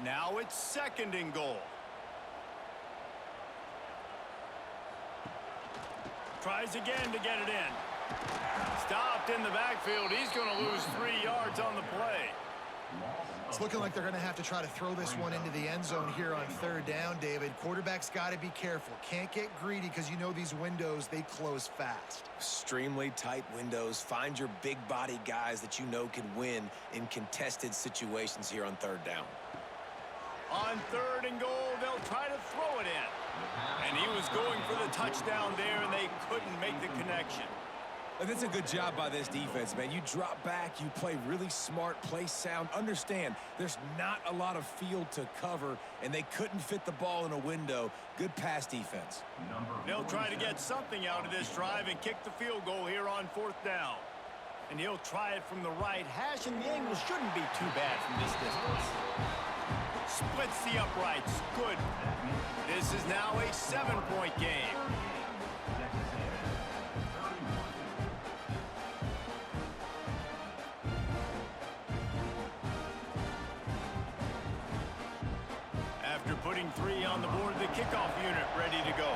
Now it's 2nd and goal. Tries again to get it in. Stopped in the backfield. He's going to lose 3 yards on the play. It's looking like they're going to have to try to throw this one into the end zone here on 3rd down, David. Quarterback's got to be careful. Can't get greedy because you know these windows, they close fast. Extremely tight windows. Find your big body guys that you know can win in contested situations here on 3rd down. On 3rd and goal, they'll try to throw it in. And he was going for the touchdown there, and they couldn't make the connection. And that's a good job by this defense, man. You drop back, you play really smart, play sound. Understand, there's not a lot of field to cover, and they couldn't fit the ball in a window. Good pass defense. They'll try to get something out of this drive and kick the field goal here on 4th down. And he'll try it from the right hash, and the angle shouldn't be too bad from this distance. Splits the uprights. Good. This is now a 7-point game. After putting 3 on the board, the kickoff unit ready to go.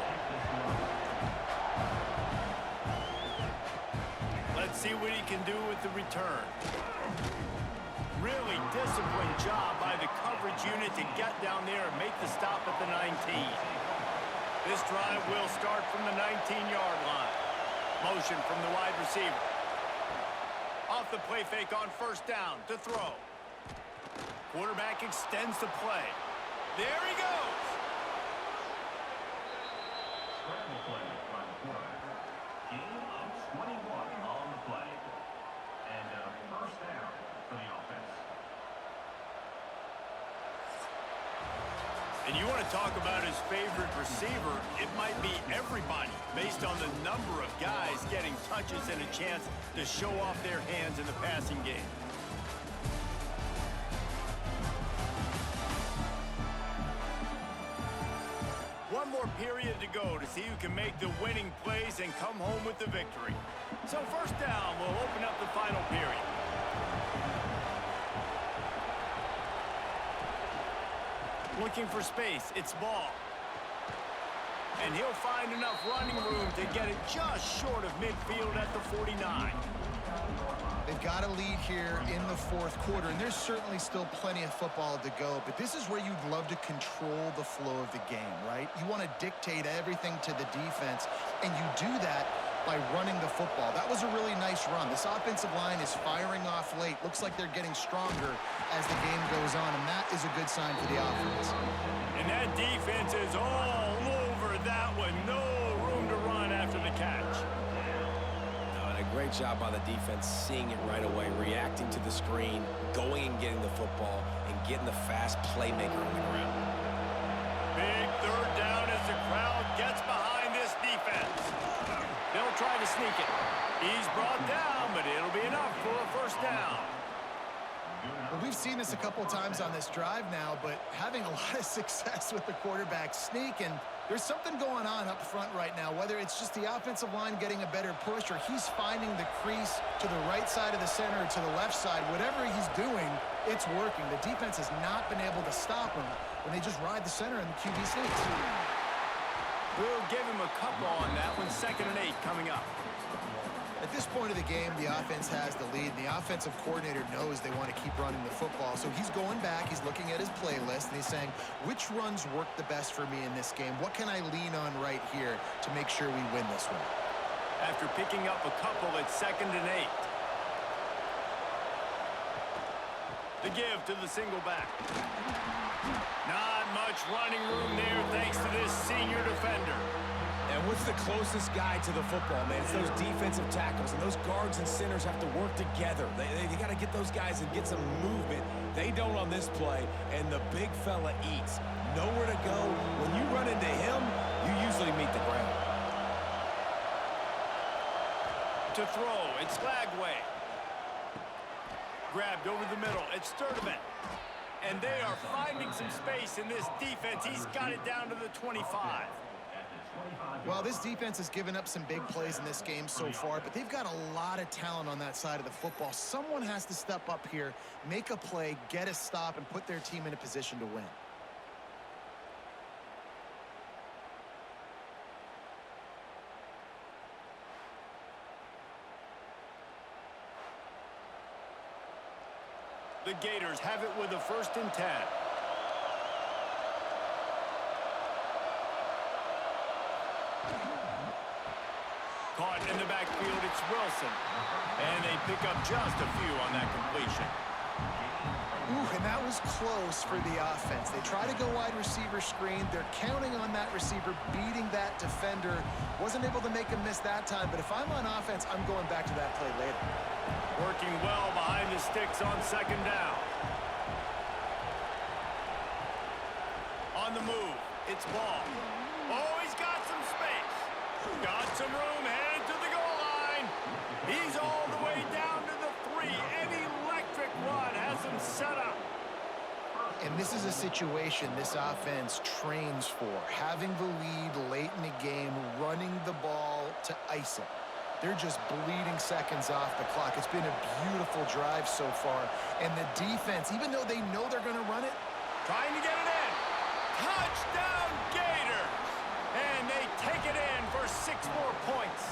Let's see what he can do with the return. Really disciplined job by the coverage unit to get down there and make the stop at the 19. This drive will start from the 19-yard line. Motion from the wide receiver. Off the play fake on 1st down to throw. Quarterback extends the play. There he goes. Scramble play by the quarterback. Gain of 21 on the play. And a first down for the offense. And you want to talk about his favorite receiver, it might be everybody based on the number of guys getting touches and a chance to show off their hands in the passing game. One more period to go to see who can make the winning plays and come home with the victory. So first down will open up the final period. Looking for space, it's ball. And he'll find enough running room to get it just short of midfield at the 49. They've got a lead here in the fourth quarter, and there's certainly still plenty of football to go, but this is where you'd love to control the flow of the game, right? You want to dictate everything to the defense, and you do that by running the football. That was a really nice run. This offensive line is firing off late. Looks like they're getting stronger as the game goes on, and that is a good sign for the offense. And that defense is all over that one. No room to run after the catch. And a great job by the defense, seeing it right away, reacting to the screen, going and getting the football, and getting the fast playmaker on the ground. Big third down as the crowd gets behind this defense. They'll try to sneak it. He's brought down, but it'll be enough for a first down. Well, we've seen this a couple times on this drive now, but having a lot of success with the quarterback sneak, and there's something going on up front right now, whether it's just the offensive line getting a better push or he's finding the crease to the right side of the center or to the left side. Whatever he's doing, it's working. The defense has not been able to stop him when they just ride the center and the QB sneaks. We'll give him a couple on that one. 2nd and 8 coming up. At this point of the game, the offense has the lead. The offensive coordinator knows they want to keep running the football. So he's going back, he's looking at his playlist, and he's saying, which runs work the best for me in this game? What can I lean on right here to make sure we win this one? After picking up a couple, it's 2nd and 8. The give to the single back. Not much running room there thanks to this senior defender. And what's the closest guy to the football, man? It's those defensive tackles, and those guards and centers have to work together. They got to get those guys and get some movement. They don't on this play, and the big fella eats. Nowhere to go. When you run into him, you usually meet the ground. To throw, it's Lagway. Grabbed over the middle, it's Sturdivant. And they are finding some space in this defense. He's got it down to the 25. Well, this defense has given up some big plays in this game so far, but they've got a lot of talent on that side of the football. Someone has to step up here, make a play, get a stop, and put their team in a position to win. The Gators have it with a 1st and 10. Caught in the backfield, it's Wilson. And they pick up just a few on that completion. Ooh, and that was close for the offense. They try to go wide receiver screen. They're counting on that receiver beating that defender. Wasn't able to make him miss that time, but if I'm on offense, I'm going back to that play later. Working well behind the sticks on 2nd down. On the move, it's Ball. Oh, he's got some space. Got some room, headed to the goal line. He's all the way down to the 3. An electric run has him set up. And this is a situation this offense trains for. Having the lead late in the game, running the ball to ice it. They're just bleeding seconds off the clock. It's been a beautiful drive so far. And the defense, even though they know they're going to run it, trying to get it in. Touchdown, Gators! And they take it in for 6 more points.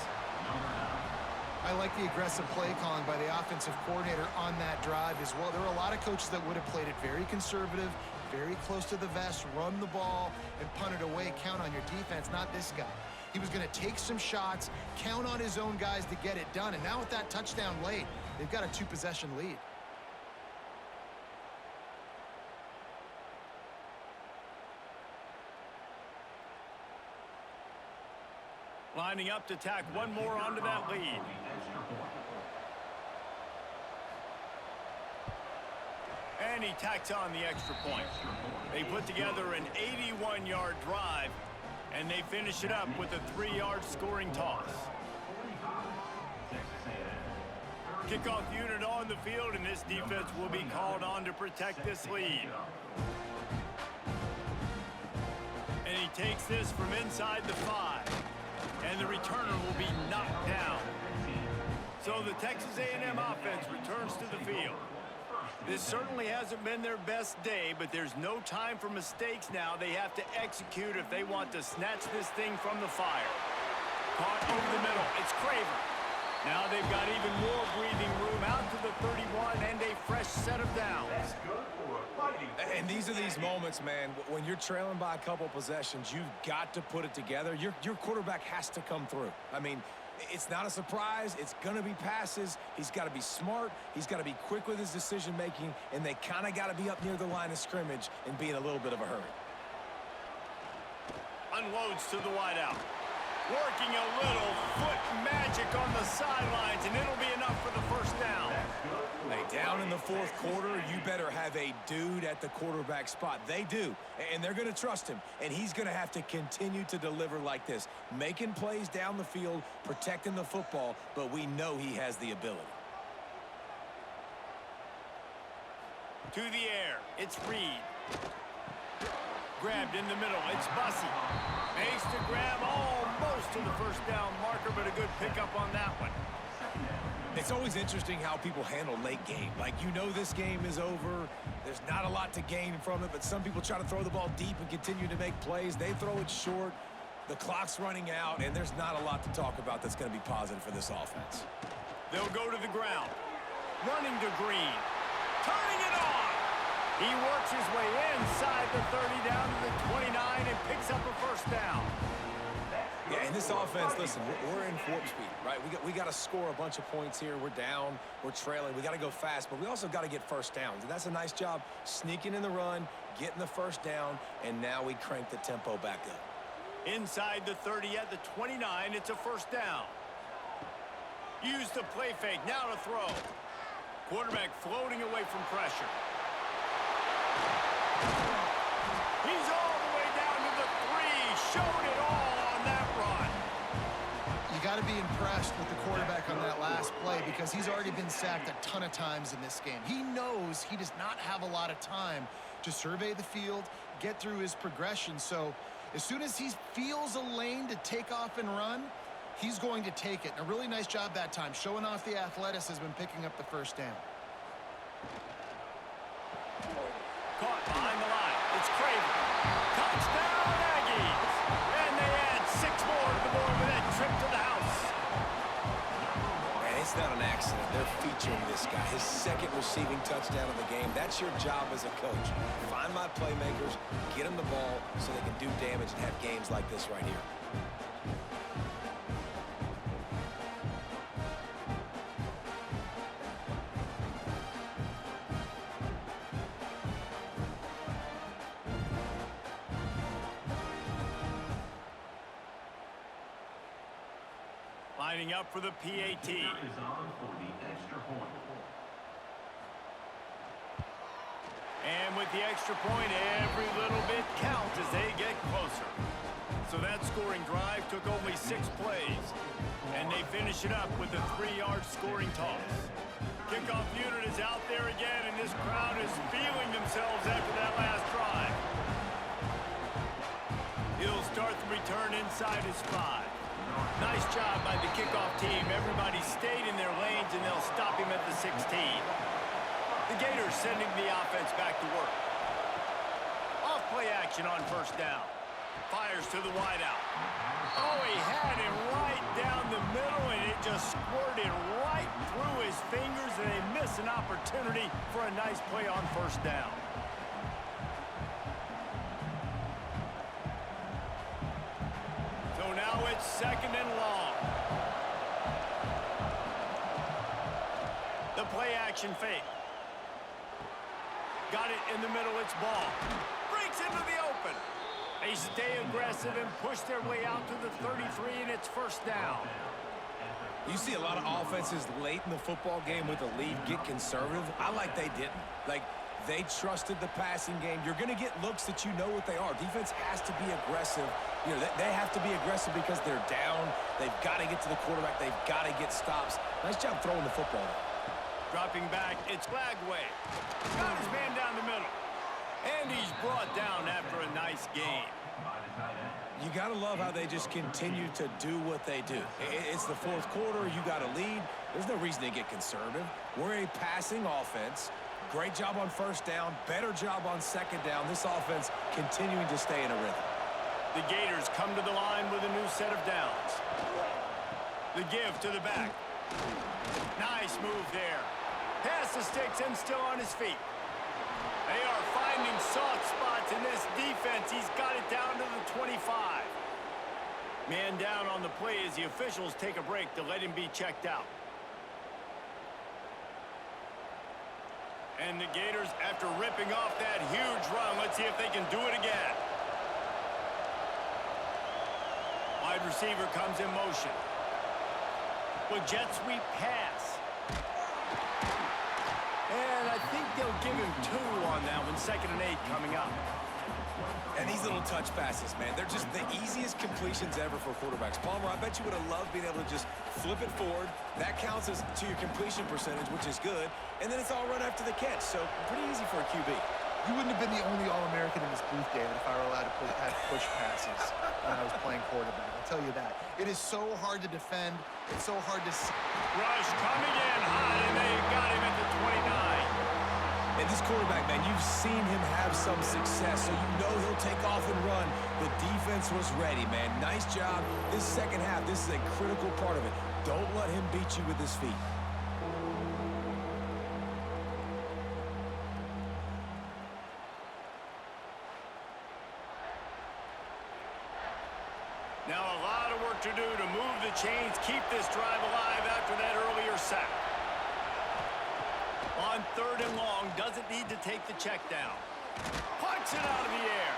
I like the aggressive play calling by the offensive coordinator on that drive as well. There are a lot of coaches that would have played it very conservative, very close to the vest, run the ball, and punt it away. Count on your defense, not this guy. He was going to take some shots, count on his own guys to get it done. And now with that touchdown late, they've got a 2-possession lead. Lining up to tack one more onto that lead. And he tacks on the extra point. They put together an 81-yard drive, and they finish it up with a 3-yard scoring toss. Kickoff unit on the field, and this defense will be called on to protect this lead. And he takes this from inside the 5. And the returner will be knocked down. So the Texas A&M offense returns to the field. This certainly hasn't been their best day, but there's no time for mistakes now. They have to execute if they want to snatch this thing from the fire. Caught over the middle. It's Craver. Now they've got even more breathing room out to the 31 and a fresh set of downs. And these are these moments, man, when you're trailing by a couple possessions, you've got to put it together. Your quarterback has to come through. I mean, it's not a surprise. It's going to be passes. He's got to be smart. He's got to be quick with his decision-making, and they kind of got to be up near the line of scrimmage and be in a little bit of a hurry. Unloads to the wideout. Working a little foot magic on the sidelines, and it'll be enough for the first down. Hey, down in the fourth quarter, you better have a dude at the quarterback spot. They do, and they're going to trust him, and he's going to have to continue to deliver like this, making plays down the field, protecting the football, but we know he has the ability. To the air, it's Reed. Grabbed in the middle, it's Bussey. Makes the grab almost to the first down marker, but a good pickup on that one. It's always interesting how people handle late game. Like, you know this game is over. There's not a lot to gain from it, but some people try to throw the ball deep and continue to make plays. They throw it short. The clock's running out, and there's not a lot to talk about that's going to be positive for this offense. They'll go to the ground. Running to Green. Turning it on. He works his way inside the 30 down to the 29 and picks up a first down. Yeah, in this offense, listen, we're in warp speed, right? We got to score a bunch of points here. We're down. We're trailing. We got to go fast, but we also got to get first downs. And that's a nice job sneaking in the run, getting the first down, and now we crank the tempo back up. Inside the 30 at the 29, it's a first down. Use the play fake. Now to throw. Quarterback floating away from pressure. He's all the way down to the 3. Showed it all on that run. You got to be impressed with the quarterback on that last play because he's already been sacked a ton of times in this game. He knows he does not have a lot of time to survey the field, get through his progression. So as soon as he feels a lane to take off and run, he's going to take it. And a really nice job that time, showing off the athleticism and picking up the first down. Caught behind the line. It's Craver. Touchdown, Aggies. And they add 6 more to the board with that trip to the house. And it's not an accident. They're featuring this guy. His second receiving touchdown of the game. That's your job as a coach. Find my playmakers, get them the ball so they can do damage and have games like this right here. Lining up for the PAT. Is on for the extra point. And with the extra point, every little bit counts as they get closer. So that scoring drive took only 6 plays. And they finish it up with a 3-yard scoring toss. Kickoff unit is out there again, and this crowd is feeling themselves after that last drive. He'll start the return inside his 5. Nice job by the kickoff team. Everybody stayed in their lanes, and they'll stop him at the 16. The Gators sending the offense back to work. Off play action on first down. Fires to the wideout. Oh, he had him right down the middle, and it just squirted right through his fingers, and they miss an opportunity for a nice play on first down. So now it's 2nd and long. The play action fake. Got it in the middle, it's ball. Breaks into the open. They stay aggressive and push their way out to the 33, and it's first down. You see a lot of offenses late in the football game with a lead get conservative. I like they didn't. Like, they trusted the passing game. You're going to get looks that you know what they are. Defense has to be aggressive. You know, they have to be aggressive because they're down. They've got to get to the quarterback. They've got to get stops. Nice job throwing the football. Dropping back, it's Flagway. Got his man down the middle. And he's brought down after a nice game. You got to love how they just continue to do what they do. It's the fourth quarter. You got a lead. There's no reason to get conservative. We're a passing offense. Great job on first down. Better job on second down. This offense continuing to stay in a rhythm. The Gators come to the line with a new set of downs. The give to the back. Nice move there. Pass the sticks and still on his feet. They are finding soft spots in this defense. He's got it down to the 25. Man down on the play as the officials take a break to let him be checked out. And the Gators, after ripping off that huge run, let's see if they can do it again. Wide receiver comes in motion. With jet sweep pass. And I think they'll give him 2 on that one. 2nd and 8 coming up. And these little touch passes, man, they're just the easiest completions ever for quarterbacks. Palmer, I bet you would have loved being able to just flip it forward. That counts as to your completion percentage, which is good. And then it's all run after the catch, so pretty easy for a QB. You wouldn't have been the only All-American in this booth, David, if I were allowed to push passes when I was playing quarterback. I'll tell you that. It is so hard to defend. It's so hard to... Rush coming in high, and they got him at the 29. And this quarterback, man, you've seen him have some success, so you know he'll take off and run. The defense was ready, man. Nice job. This second half, this is a critical part of it. Don't let him beat you with his feet. Now a lot of work to do to move the chains, keep this drive alive after that earlier sack. On 3rd and long, doesn't need to take the check down. Punts it out of the air.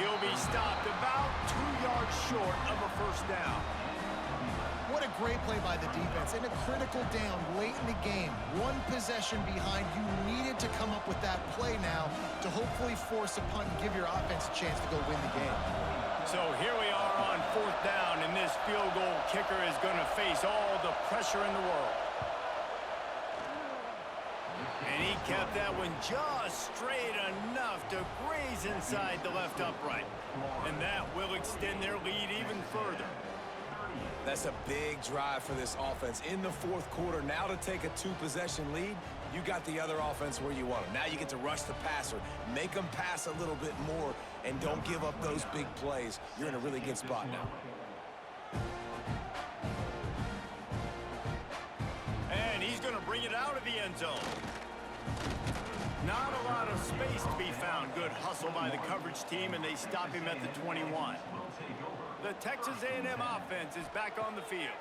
He'll be stopped about 2 yards short of a first down. What a great play by the defense. In a critical down late in the game, 1 possession behind, you needed to come up with that play now to hopefully force a punt and give your offense a chance to go win the game. So here we are on 4th down, and this field goal kicker is going to face all the pressure in the world. And he kept that one just straight enough to graze inside the left upright. And that will extend their lead even further. That's a big drive for this offense in the 4th quarter. Now to take a 2-possession lead, you got the other offense where you want them. Now you get to rush the passer, make them pass a little bit more, and don't give up those big plays. You're in a really good spot now. And he's going to bring it out of the end zone. Not a lot of space to be found. Good hustle by the coverage team, and they stop him at the 21. The Texas A&M offense is back on the field.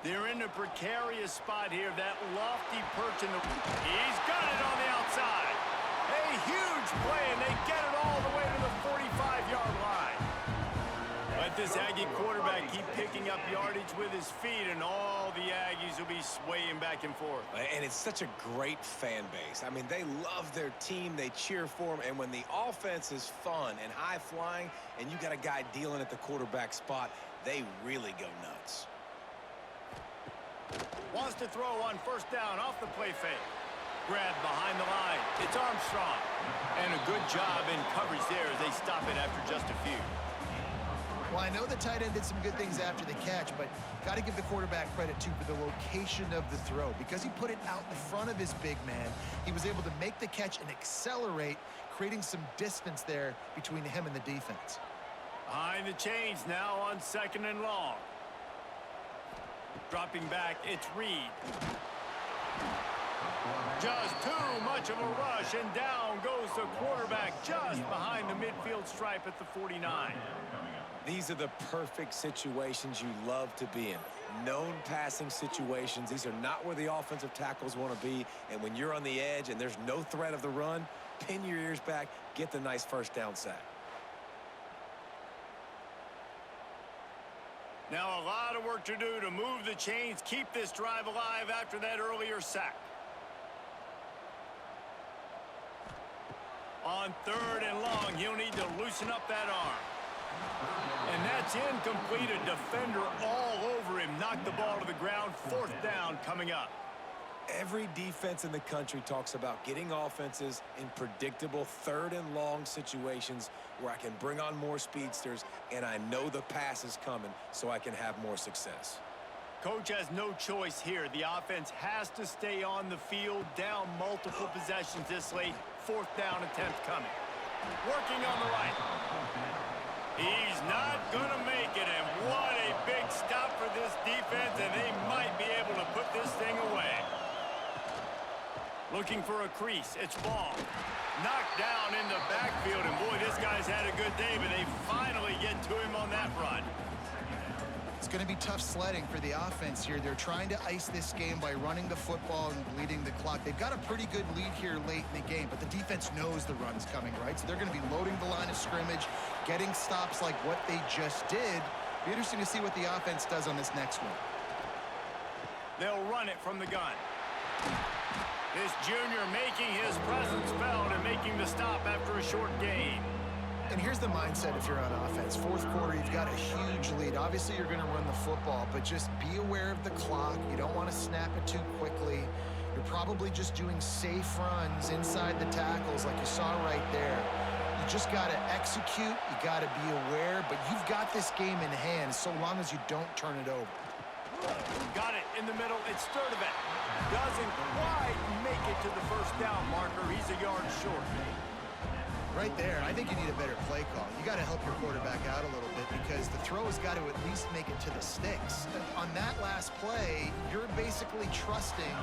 They're in a precarious spot here. That lofty perch in the... He's got it on the outside. A huge play, and they get it all the way to the 45-yard line. Let this Aggie quarterback keep picking up yardage with his feet, and all the Aggies will be swaying back and forth. And it's such a great fan base. I mean, they love their team. They cheer for them. And when the offense is fun and high-flying, and you got a guy dealing at the quarterback spot, they really go nuts. Wants to throw on 1st down off the play fake. Grab behind the line. It's Armstrong. And a good job in coverage there as they stop it after just a few. Well, I know the tight end did some good things after the catch, but got to give the quarterback credit, too, for the location of the throw. Because he put it out in front of his big man, he was able to make the catch and accelerate, creating some distance there between him and the defense. Behind the chains now on 2nd and long. Dropping back, it's Reed. Just too much of a rush, and down goes the quarterback just behind the midfield stripe at the 49. These are the perfect situations you love to be in. Known passing situations. These are not where the offensive tackles want to be. And when you're on the edge and there's no threat of the run, pin your ears back, get the nice 1st down sack. Now a lot of work to do to move the chains, keep this drive alive after that earlier sack. On 3rd and long, he'll need to loosen up that arm. And that's incomplete. A defender all over him. Knocked the ball to the ground. 4th down coming up. Every defense in the country talks about getting offenses in predictable 3rd and long situations where I can bring on more speedsters and I know the pass is coming so I can have more success. Coach has no choice here. The offense has to stay on the field, down multiple possessions this late. 4th down attempt coming. Working on the right. He's not going to make it, and what a big stop for this defense, and they might be able to put this thing away. Looking for a crease. It's ball. Knocked down in the backfield, and boy, this guy's had a good day, but they finally get to him on that run. It's going to be tough sledding for the offense here. They're trying to ice this game by running the football and bleeding the clock. They've got a pretty good lead here late in the game, but the defense knows the run's coming, right? So they're going to be loading the line of scrimmage, getting stops like what they just did. Be interesting to see what the offense does on this next one. They'll run it from the gun. This junior making his presence felt and making the stop after a short gain. And here's the mindset if you're on offense. 4th quarter, you've got a huge lead. Obviously, you're going to run the football, but just be aware of the clock. You don't want to snap it too quickly. You're probably just doing safe runs inside the tackles like you saw right there. You just got to execute. You got to be aware, but you've got this game in hand so long as you don't turn it over. Got it in the middle. It's Sturdivant. Doesn't quite make it to the 1st down marker. He's a yard short. Right there, I think you need a better play call. You got to help your quarterback out a little bit because the throw has got to at least make it to the sticks. On that last play, you're basically trusting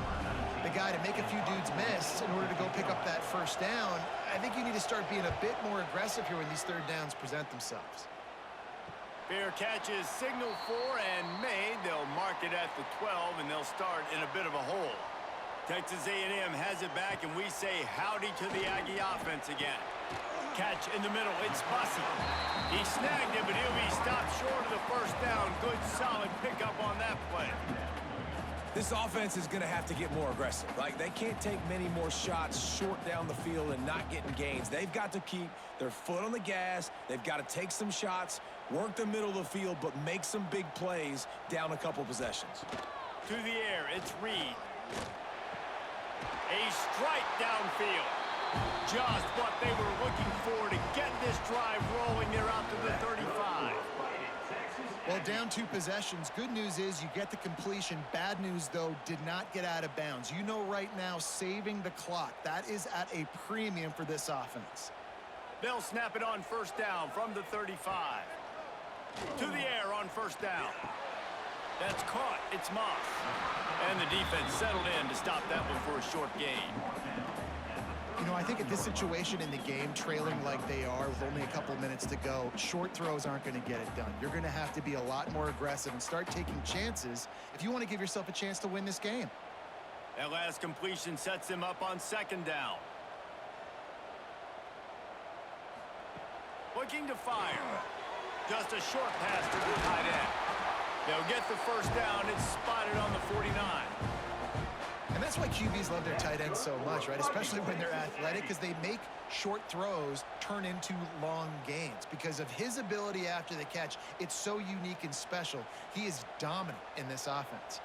the guy to make a few dudes miss in order to go pick up that 1st down. I think you need to start being a bit more aggressive here when these 3rd downs present themselves. Fair catch is signaled for and made. They'll mark it at the 12, and they'll start in a bit of a hole. Texas A&M has it back, and we say howdy to the Aggie offense again. Catch in the middle. It's Bussey. He snagged it, but he'll be stopped short of the 1st down. Good, solid pickup on that play. This offense is going to have to get more aggressive. Like, they can't take many more shots short down the field and not getting gains. They've got to keep their foot on the gas. They've got to take some shots, work the middle of the field, but make some big plays down a couple possessions. To the air, it's Reed. A strike downfield. Just what they were looking for to get this drive rolling. They're out to the 35. Well, down 2 possessions. Good news is you get the completion. Bad news, though, did not get out of bounds. You know right now, saving the clock. That is at a premium for this offense. They'll snap it on 1st down from the 35. To the air on 1st down. That's caught. It's Moss. And the defense settled in to stop that one for a short gain. You know, I think at this situation in the game, trailing like they are with only a couple minutes to go, short throws aren't going to get it done. You're going to have to be a lot more aggressive and start taking chances if you want to give yourself a chance to win this game. That last completion sets them up on 2nd down. Looking to fire. Just a short pass to the tight end. They'll get the 1st down. It's spotted on the 49. And that's why QBs love their tight ends so much, right? Especially when they're athletic, because they make short throws turn into long gains. Because of his ability after the catch, it's so unique and special. He is dominant in this offense.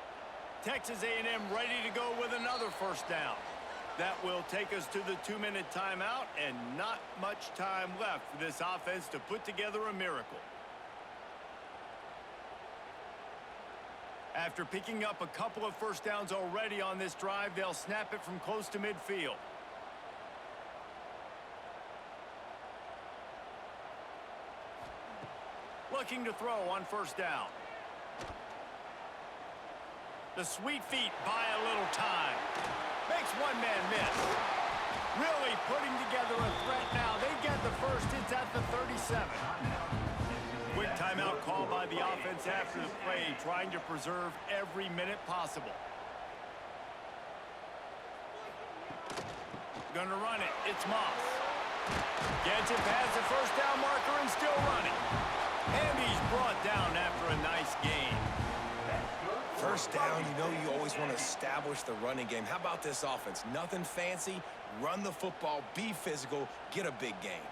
Texas A&M ready to go with another 1st down. That will take us to the 2-minute timeout, and not much time left for this offense to put together a miracle. After picking up a couple of 1st downs already on this drive, they'll snap it from close to midfield. Looking to throw on 1st down. The sweet feet buy a little time. Makes one man miss. Really putting together a threat now. They get the 1st. It's at the 37. Quick timeout call by the offense after the play, trying to preserve every minute possible. Gonna run it. It's Moss. Gets it past the 1st down marker and still running. And he's brought down after a nice gain. First down, you know you always want to establish the running game. How about this offense? Nothing fancy. Run the football, be physical, get a big gain.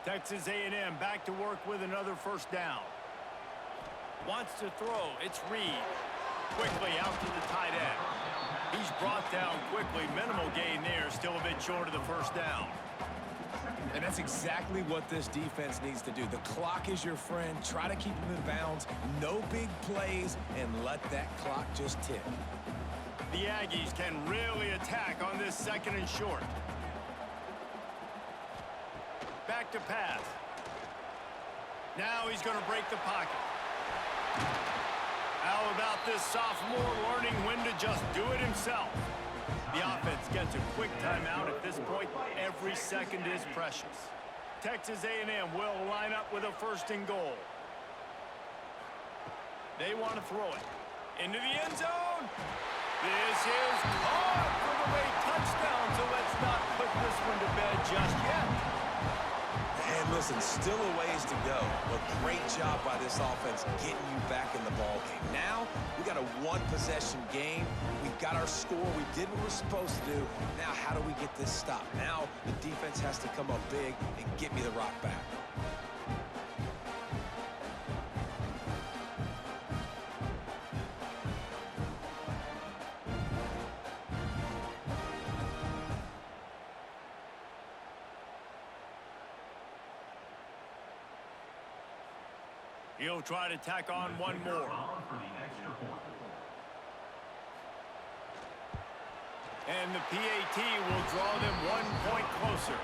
Texas A&M back to work with another first down. Wants to throw. It's Reed. Quickly out to the tight end. He's brought down quickly. Minimal gain there. Still a bit short of the first down. And that's exactly what this defense needs to do. The clock is your friend. Try to keep them in bounds. No big plays, and let that clock just tick. The Aggies can really attack on this second and short. Back to pass. Now he's going to break the pocket. How about this sophomore learning when to just do it himself? The offense gets a quick timeout at this point. Every second is precious. Texas A&M will line up with a first and goal. They want to throw it into the end zone. This is caught for the late touchdown, so let's not put this one to bed just yet. And listen, still a ways to go, but great job by this offense getting you back in the ball game. Now, we got a one-possession game. We've got our score. We did what we're supposed to do. Now, how do we get this stopped? Now, the defense has to come up big and get me the rock back. He'll try to tack on one more. And the PAT will draw them 1 point closer.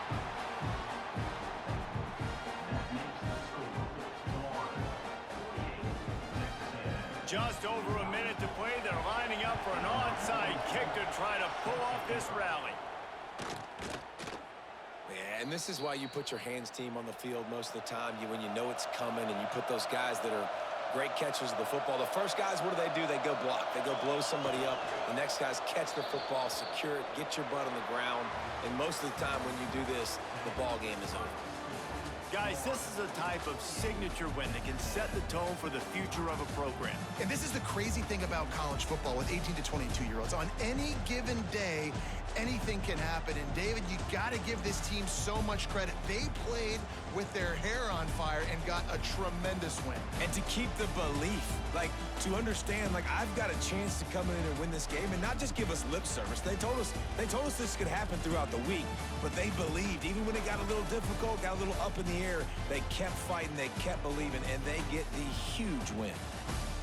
Just over a minute to play. They're lining up for an onside kick to try to pull off this rally. And this is why you put your hands team on the field most of the time. When you know it's coming, and you put those guys that are great catchers of the football. The first guys, what do? They go block. They go blow somebody up. The next guys catch the football, secure it, get your butt on the ground. And most of the time when you do this, the ball game is over. Guys, this is a type of signature win that can set the tone for the future of a program. And this is the crazy thing about college football with 18 to 22-year-olds. On any given day, anything can happen. And, David, you got to give this team so much credit. They played with their hair on fire and got a tremendous win. And to keep the belief, to understand, I've got a chance to come in and win this game and not just give us lip service. They told us this could happen throughout the week, but they believed. Even when it got a little difficult, got a little up in the air, they kept fighting, they kept believing, and they get the huge win.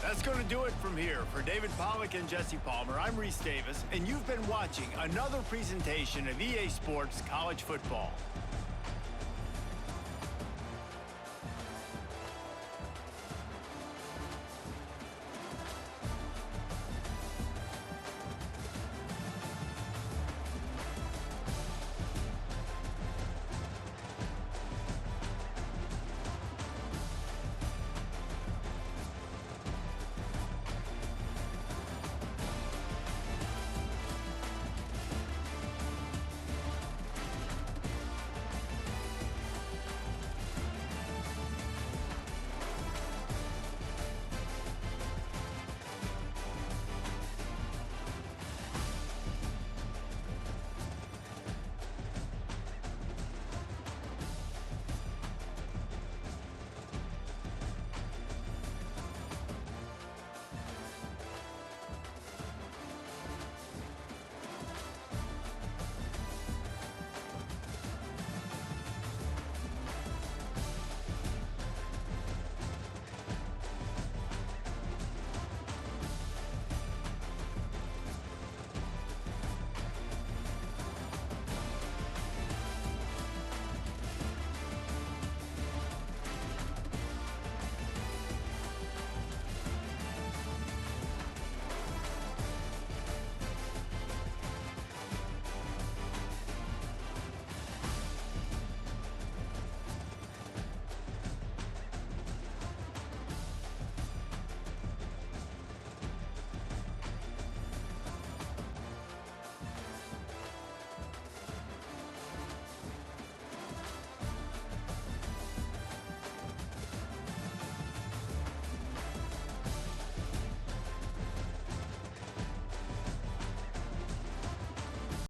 That's going to do it from here. For David Pollack and Jesse Palmer, I'm Reese Davis, and you've been watching another presentation of EA Sports College Football.